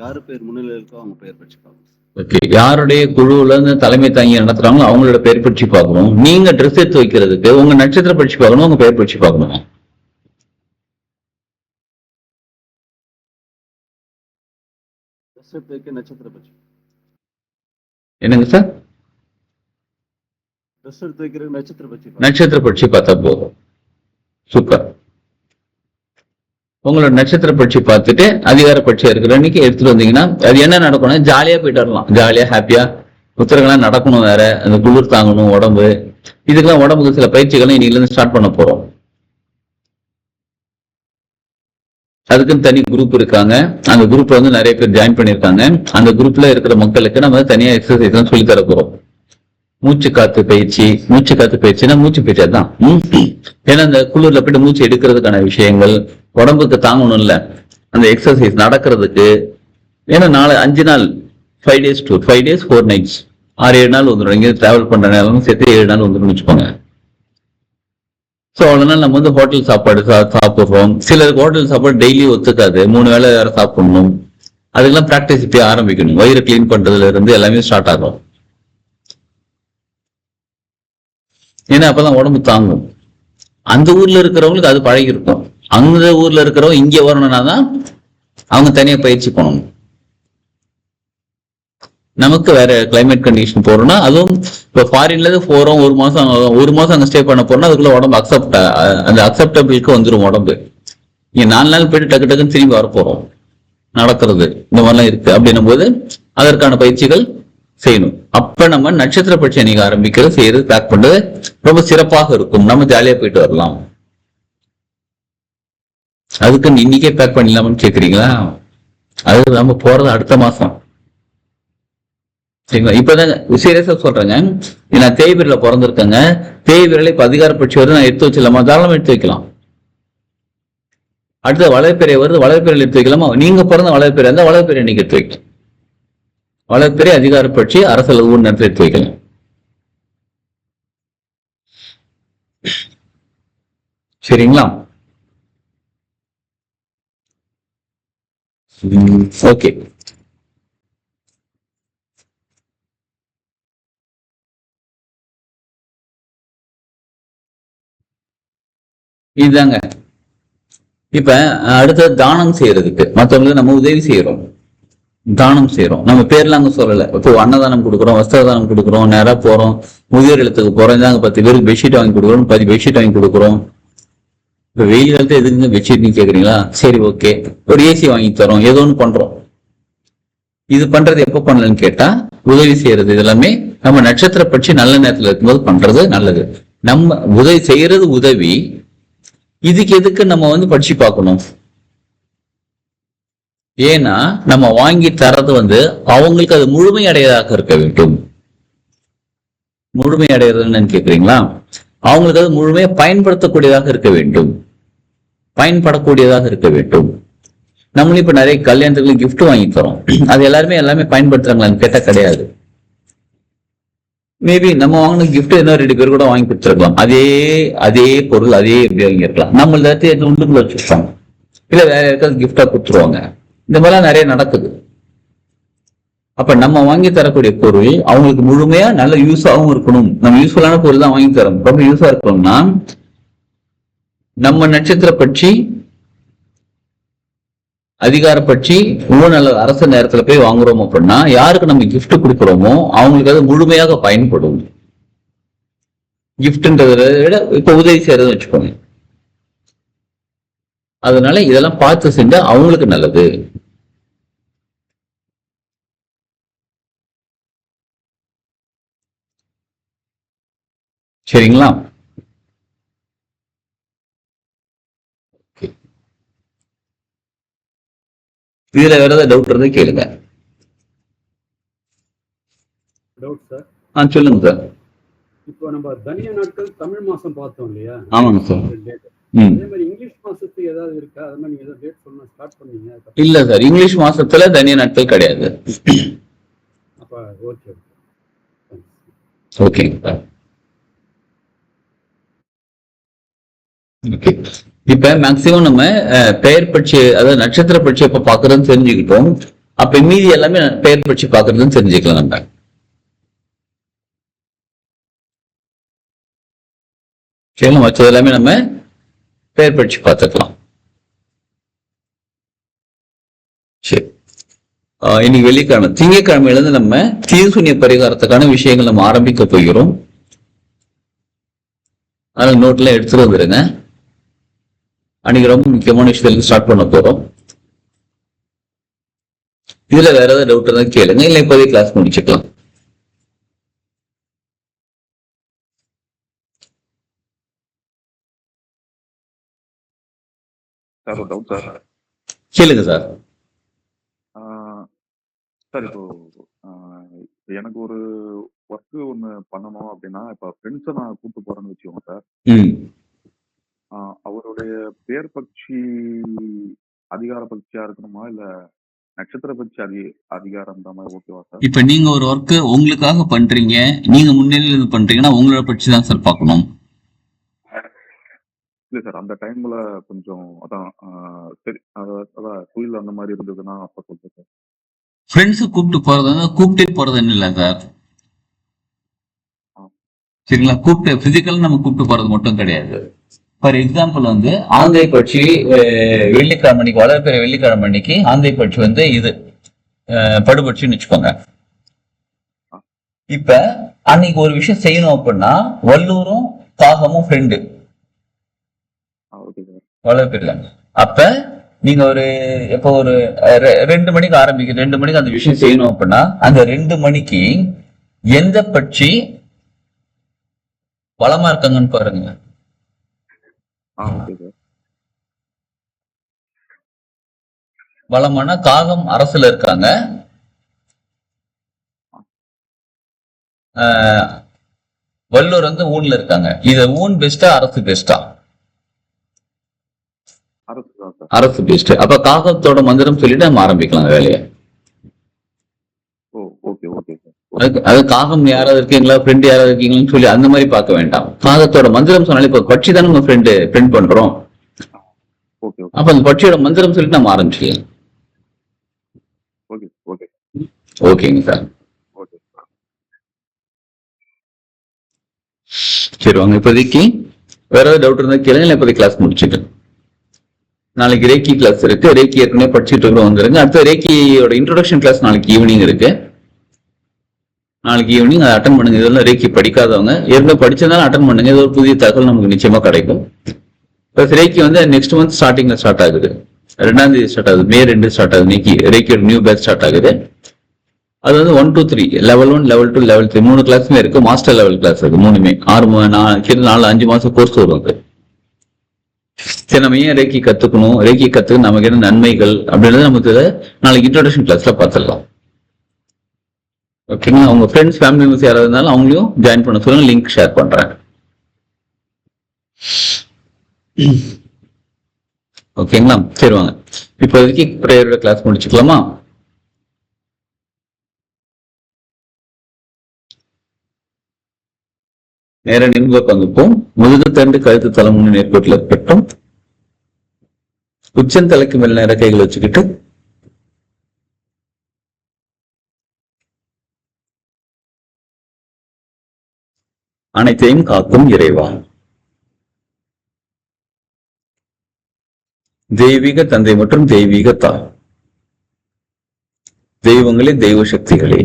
யாரு பேர் முன்னிலை இருக்கோ அவங்க பேர் படிச்சுப்பாங்க. ஓகே, யாருடைய குழுவுல இருந்து தலைமை தாங்கி நடத்துறாங்களோ அவங்களோட பெயர் பட்சி பார்க்கணும். நீங்க ட்ரெஸ் எடுத்து வைக்கிறதுக்கு உங்க நட்சத்திர பட்சி பார்க்கணும், உங்க பெயர் பட்சி பார்க்கணுமா? ட்ரெஸ் எடுத்து வைக்க நட்சத்திர பட்சி. என்னங்க சார்? ட்ரெஸ் எடுத்து வைக்கிறது நட்சத்திர பட்சி. நட்சத்திர பட்சி பார்த்தா போதும். சூப்பர். உங்களோட நட்சத்திர பட்சி பார்த்துட்டு அதிகார பட்சியா இருக்கிற அன்னைக்கு எடுத்துட்டு வந்தீங்கன்னா அது என்ன நடக்கணும், ஜாலியா போயிட்டு வரலாம். ஜாலியா ஹாப்பியா புத்தகங்கள்லாம் நடக்கணும், வேற அந்த குளிர் தாங்கணும் உடம்பு. இதுக்கெல்லாம் உடம்புக்கு சில பயிற்சிகளும் இன்னைல இருந்து ஸ்டார்ட் பண்ண போறோம். அதுக்குன்னு தனி குரூப் இருக்காங்க. அந்த குரூப்ல வந்து நிறைய பேர் ஜாயின் பண்ணிருக்காங்க. அந்த குரூப்ல இருக்கிற மக்களுக்கு நம்ம தனியா எக்ஸசைஸ் எல்லாம் சொல்லி தர போறோம். மூச்சு காத்து பயிற்சி. மூச்சு காத்து பயிற்சினா மூச்சு பயிற்சி தான். ஏன்னா அந்த குளிர்ல போயிட்டு மூச்சு எடுக்கிறதுக்கான விஷயங்கள் உடம்புக்கு தாங்கணும்ல, அந்த எக்ஸசைஸ் நடக்கிறதுக்கு. ஏன்னா 5 நாள் 5 days டூர், 5 days 4 nights, 6-7 நாள் வந்துடும். இங்கே டிராவல் பண்ற நேரம் சேர்த்து 7 நாள் வந்துடும் வச்சுக்கோங்க. ஸோ அதனால நம்ம வந்து ஹோட்டல் சாப்பாடு சாப்பிட்றோம். சிலருக்கு ஹோட்டல் சாப்பாடு டெய்லி ஒத்துக்காது, 3 வேளை வேற சாப்பிடணும். அதுக்கெல்லாம் ப்ராக்டிஸ் இப்பயே ஆரம்பிக்கணும். வயிறு கிளீன் பண்றதுல இருந்து எல்லாமே ஸ்டார்ட் ஆகும். ஏன்னா அப்பதான் உடம்பு தாங்கும். அந்த ஊர்ல இருக்கிறவங்களுக்கு அது பழகி இருக்கும். அந்த ஊர்ல இருக்கிறவங்க இங்க வரணும்னா தான் அவங்க தனியா பயிற்சி பண்ணணும். நமக்கு வேற கிளைமேட் கண்டிஷன் போறோம்னா, அதுவும் இப்ப ஃபாரின்ல இருந்து போறோம், ஒரு மாசம் அங்க ஸ்டே பண்ண போறோம்னா அதுக்குள்ள உடம்பு அந்த அக்செப்டபிளுக்கு வந்துடும் உடம்பு. இங்க 4 நாள் போயிட்டு டக்கு டக்குன்னு திரும்பி வர போறோம். நடக்கிறது இந்த மாதிரிலாம் இருக்கு. அப்படின்னும் போது அதற்கான பயிற்சிகள் செய்யணும். அப்ப நம்ம நட்சத்திர பட்சி அன்னைக்கு ஆரம்பிக்கிறது, செய்யறது, பேக் பண்றது ரொம்ப சிறப்பாக இருக்கும். நம்ம ஜாலியா போயிட்டு வரலாம். அதுக்கு இன்னைக்கே பேக் பண்ணிடலாம்னு கேக்குறீங்களா? அது நம்ம போறது அடுத்த மாசம். சரிங்களா? இப்பதான் சீரியஸா சொல்றேங்க. நான் தேய்பிரில பிறந்திருக்கேங்க. தேய்பிரில இப்ப அதிகார பட்சி வருது, நான் எடுத்து வச்சிடலாமா? தாராளமா எடுத்து வைக்கலாம். அடுத்த வளர்ப்பெரிய வருது, வளர்ப்பெரியில் எடுத்து வைக்கலாமா? நீங்க பிறந்த வளர்ப்பெரிய இருந்தா வளர்ப்பெரிய இன்னைக்கு எடுத்து வைக்கலாம். வளர்ப்பெரிய அதிகார பட்சி அரசு ஊர் நேரத்தில் எடுத்து வைக்கலாம். சரிங்களா? ஓகே. இதுதாங்க. இப்ப அடுத்த தானம் செய்யறதுக்கு மற்றவங்களுக்கு நம்ம உதவி செய்யறோம், தானம் செய்யறோம். நம்ம பேர்ல அங்க சொல்லல. இப்போ அன்னதானம் கொடுக்குறோம், வஸ்திரதானம் கொடுக்குறோம், நேரா போறோம், முதியோர் இல்லத்துக்கு போறோம். இதாங்க 10 பேருக்கு பெட்ஷீட் வாங்கி கொடுக்குறோம், 10 பெட்ஷீட் வாங்கி கொடுக்குறோம். இப்ப வெயில் காலத்துல எதுக்குங்க பெட்ஷீட் கேக்குறீங்களா? சரி, ஓகே, ஒரு ஏசி வாங்கி தரோம், ஏதோ ஒண்ணு பண்றோம். இது பண்றது எப்ப பண்ணலன்னு கேட்டா, உதவி செய்யறது இதெல்லாமே நம்ம நட்சத்திர பட்சி நல்ல நேரத்துல இருக்கும்போது பண்றது நல்லது. நம்ம உதவி செய்யறது உதவி. இதுக்கு எதுக்கு நம்ம வந்து படிச்சு பார்க்கணும்? ஏன்னா நம்ம வாங்கி தர்றது வந்து அவங்களுக்கு அது முழுமையடையதாக இருக்க வேண்டும். முழுமையடைறதுன்னு கேக்குறீங்களா? அவங்களுக்கு அது முழுமையா பயன்படுத்தக்கூடியதாக இருக்க வேண்டும், பயன்படக்கூடியதாக இருக்க வேண்டும். நம்மளும் இப்ப நிறைய கல்யாணத்துக்கு கிஃப்ட் வாங்கி தரோம். அது எல்லாமே பயன்படுத்துறாங்களான்னு கேட்டா கிடையாது. மேபி நம்ம வாங்கின கிஃப்ட் இன்னும் 2 பேர் கூட வாங்கி கொடுத்துருக்கலாம். அதே பொருள் அதே எப்படி வாங்கியிருக்கலாம். நம்ம எல்லாத்தையும் உள்ளுக்குள்ள வச்சிருப்பாங்க, இல்ல வேற யாருக்காவது கிஃப்டா கொடுத்துருவாங்க. இந்த மாதிரிலாம் நிறைய நடக்குது. அப்ப நம்ம வாங்கி தரக்கூடிய பொருள் அவங்களுக்கு முழுமையா நல்ல யூஸாகவும் இருக்கணும். நம்ம யூஸ்ஃபுல்லான பொருள் தான் வாங்கி தரோம். ரொம்ப யூஸா இருக்கணும்னா நம்ம நட்சத்திர பட்சி அதிகார பட்சி இன்னும் நல்ல அரசு நேரத்துல போய் வாங்குறோம் அப்படின்னா, யாருக்கு நம்ம கிஃப்ட் கொடுக்குறோமோ அவங்களுக்கு அது முழுமையாக பயன்படும். கிஃப்ட்ன்றத விட இப்ப உதவி செய்யறதுன்னு வச்சுக்கோங்க. அதனால இதெல்லாம் பார்த்து செஞ்சா அவங்களுக்கு நல்லது. சரிங்களா? இதுல வேற ஏதாவது டவுட் இருந்தா கேளுங்க. Doubt sir. சொல்லுங்க சார். இப்போ நம்ம தனியா நாட்கள் தமிழ் மாசம் பார்த்தோம் இல்லையா? ஆமாங்க சார். டேட். ம். அதே மாதிரி இங்கிலீஷ் மாசத்துக்கு ஏதாவது இருக்கா? அது மாதிரி நீங்க ஏதாவது டேட் சொன்னா ஸ்டார்ட் பண்ணீங்க. இல்ல சார், இங்கிலீஷ் மாசத்துல தனியா நாட்கள் கிடையாது. அப்ப ஓகே. ஓகேங்க சார். ஓகே. இப்ப மேக்சிமம் நம்ம பெயர் பட்சி, அதாவது நட்சத்திர பட்சி எப்ப பாக்குறதுன்னு தெரிஞ்சுக்கிட்டோம். அப்ப மீதி எல்லாமே பெயர் பட்சி பாக்குறதுன்னு தெரிஞ்சுக்கலாம் நம்ம. சரி, மற்றது எல்லாமே நம்ம பெயர் பட்சி பார்த்துக்கலாம். சரி, இன்னைக்கு வெள்ளிக்கிழமை. திங்கட்கிழமையில இருந்து நம்ம தீர்சூன்ய பரிகாரத்துக்கான விஷயங்கள் நம்ம ஆரம்பிக்க போகிறோம். அதனால நோட்ல எடுத்துட்டு வந்துருங்க. அன்னைக்கு ரொம்ப முக்கியமான விஷயத்துல ஸ்டார்ட் பண்ண போறோம். இதுல வேற ஏதாவது டவுட் இருந்தா கேளுங்க, இல்ல இப்போதே கிளாஸ் முடிச்சுக்கலாம். சார் ஒரு டவுட் சார். கேளுங்க சார். சார் இப்போ எனக்கு ஒரு ஒர்க்கு ஒன்று பண்ணணும் அப்படின்னா, இப்போ ஃப்ரெண்ட்ஸை நான் கூப்பிட்டு போறேன்னு வச்சுக்கோங்க சார். அவருடைய பேர் பட்சி அதிகார பட்சியா இருக்கணுமா, இல்ல நட்சத்திர பட்சி அதிகாரம் தான் மாதிரி ஓகேவா சார்? இப்ப நீங்க ஒரு ஒர்க்கு உங்களுக்காக பண்றீங்க, நீங்க முன்னிலையில பண்றீங்கன்னா உங்களோட பட்சி தான் சார் பார்க்கணும். இல்ல சார், அந்த டைம்ல கொஞ்சம் அதான் சரி, அதான் குயில் அந்த மாதிரி இருந்ததுன்னா அப்ப சொல்றேன் சார். ஃப்ரெண்ட்ஸை கூப்பிட்டே போறதுன்னு இல்லை சார். சரிங்களா, பிசிக்கலா நம்ம கூப்பிட்டு போறது மட்டும் கிடையாது. ஃபார் எக்ஸாம்பிள் வந்து ஆந்தை பட்சி வெள்ளிக்கிழமை அன்னைக்கு, வளர்ப்பிற வெள்ளிக்கிழமை அன்னைக்கு ஆந்தை பட்சி வந்து இது படுபட்சின்னு வச்சுக்கோங்க. இப்ப அன்னைக்கு ஒரு விஷயம் செய்யணும் அப்படின்னா வல்லூரும் காகமும் ஃப்ரெண்டு வளர்ப்பிற. அப்ப நீங்க ஒரு எப்போ ஒரு 2 மணிக்கு ஆரம்பிக்க, 2 மணிக்கு அந்த விஷயம் செய்யணும் அப்படின்னா அந்த 2 மணிக்கு எந்த பட்சி பலமா இருக்காங்கன்னு பாருங்க. பலமான காகம் அரசுல இருக்காங்க, வல்லூர் வந்து ஊன்ல இருக்காங்க. இது ஊன் பெஸ்டா அரசு பெஸ்டா? அரசு பெஸ்ட். அப்ப காகத்தோட மந்திரம் சொல்லிட்டு நம்ம ஆரம்பிக்கலாம் வேலையை. அது காகம் யாராவது இருக்கீங்களா, ஃப்ரெண்ட் யாராவது இருக்கீங்களான்னு சொல்லி அந்த மாதிரி பார்க்க வேண்டாம். காகத்தோட மந்திரம் சொன்னாலே இப்போ பட்சி தானே நம்ம ஃப்ரெண்ட் பண்றோம். அப்ப அந்த பட்சியோட மந்திரம் சொல்லிட்டு நம்ம ஆரம்பிச்சுக்கலாம். ஓகேங்க சார். சரி வாங்க, இப்போதைக்கு வேற ஏதாவது டவுட் இருந்தா கேளுங்க, இல்லை இப்போதைக்கு கிளாஸ் முடிச்சுட்டு நாளைக்கு ரேக்கி கிளாஸ் இருக்கு. ரேக்கி ஏற்கனவே படிச்சுட்டு இருக்கிறோம், வந்துருங்க. அடுத்த ரேக்கியோட இன்ட்ரோடக்ஷன் கிளாஸ் நாளைக்கு ஈவினிங் இருக்கு. நாளைக்கு ஈவினிங் அதை அட்டன் பண்ணுங்க. இதெல்லாம் ரேக்கி படிக்காதவங்க ஏற்கனவே படிச்சதாலும் அட்டன் பண்ணுங்க. இது ஒரு புதிய தகவல் நமக்கு நிச்சயமா கிடைக்கும். பிளஸ் ரேக்கி வந்து நெக்ஸ்ட் மந்த் ஸ்டார்டிங்ல ஸ்டார்ட் ஆகுது, 2ஆம் தேதி ஸ்டார்ட் ஆகுது, மே 2 ஸ்டார்ட் ஆகுது. ரேக்கியோட நியூ பேட்ச் ஸ்டார்ட் ஆகுது. அது வந்து 1 to 3 லெவல் 1, லெவல் 2, லெவல் 3 3 கிளாஸுமே இருக்கு. மாஸ்டர் லெவல் கிளாஸ் இருக்கு. 3மே 4-5 மாசம் கோர்ஸ் வரும். சரி, நம்ம ஏன் ரேக்கி கத்துக்கணும், ரேக்கி கத்துக்க நமக்கு என்ன நன்மைகள் அப்படின்றத நமக்கு நாளைக்கு இன்ட்ரோடக்ஷன் கிளாஸ்ல பார்த்துடலாம். ஓகேங்களா? உங்க ஃப்ரெண்ட்ஸ் ஃபேமிலி மெம்பர்ஸ் யாராவது இருந்தாலும் அவங்களையும் ஜாயின் பண்ண சொல்லுங்க, லிங்க் ஷேர் பண்றேன். ஓகேங்களா? சரி வாங்க, இப்போதைக்கு ப்ரேயரோட கிளாஸ் முடிச்சுக்கலாமா? நேர நிமிட பங்குப்போம். முதுகு தண்டு கழுத்து தலை முன்னு நேர்கோட்டில் இருக்கட்டும். உச்சந்தலைக்கு மேல நேர கைகள் வச்சுக்கிட்டு அனைத்தையும் காக்கும் இறைவா, தெய்வீக தந்தை மற்றும் தெய்வீக தாய், தெய்வங்களே, தெய்வ சக்திகளே,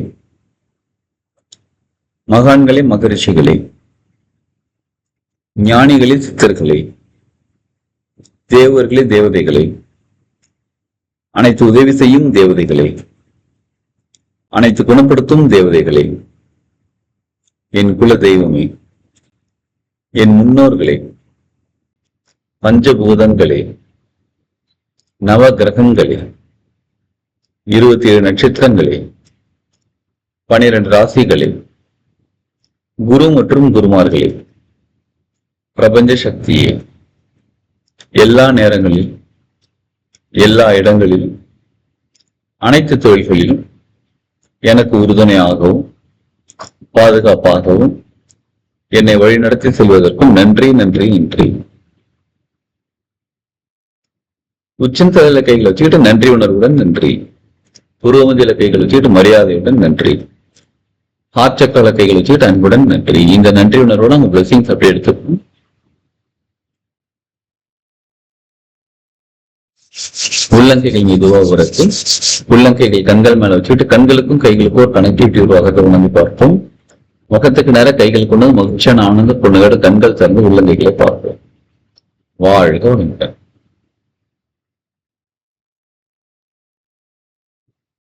மகான்களே, மகரிஷிகளே, ஞானிகளே, சித்தர்களே, தேவர்களே, தேவதைகளே, அனைத்து உதவி செய்யும் தேவதைகளே, அனைத்து குணப்படுத்தும் தேவதைகளே, என் குல தெய்வமே, என் முன்னோர்களே, பஞ்சபூதங்களே, நவ கிரகங்களே, 27 நட்சத்திரங்களே, 12 ராசிகளே, குரு மற்றும் குருமார்களே, பிரபஞ்ச சக்தியே, எல்லா நேரங்களிலும் எல்லா இடங்களிலும் அனைத்து தொழில்களிலும் எனக்கு உறுதுணையாகவும் பாதுகாப்பாகவும் என்னை வழிநடத்தி செல்வதற்கும் நன்றி நன்றி நன்றி. உச்சந்தல கைகளை வச்சுக்கிட்டு நன்றி உணர்வுடன் நன்றி. புருவமதியில கைகளை வச்சுக்கிட்டு மரியாதையுடன் நன்றி. ஹார்ட் சக்கர கைகளை வச்சுக்கிட்டு அன்புடன் நன்றி. இந்த நன்றி உணர்வோட உங்க பிளஸிங்ஸ் அப்படி எடுத்துக்கணும். உள்ளங்கைகள் மெதுவாக உரத்து உள்ளங்கைகள் கண்கள் மேல வச்சுக்கிட்டு கண்களுக்கும் கைகளுக்கும் ஒரு கனெக்டிவிட்டி உருவாக உணர்ந்து பார்ப்போம். முகத்துக்கு நேரம் கைகள் கொண்டு மகிழ்ச்சியான ஆனந்த பொண்ணுகளோட கண்கள் சார்ந்து உள்ளங்கைகளை பார்ப்போம். வாழ்க வளமுடன்.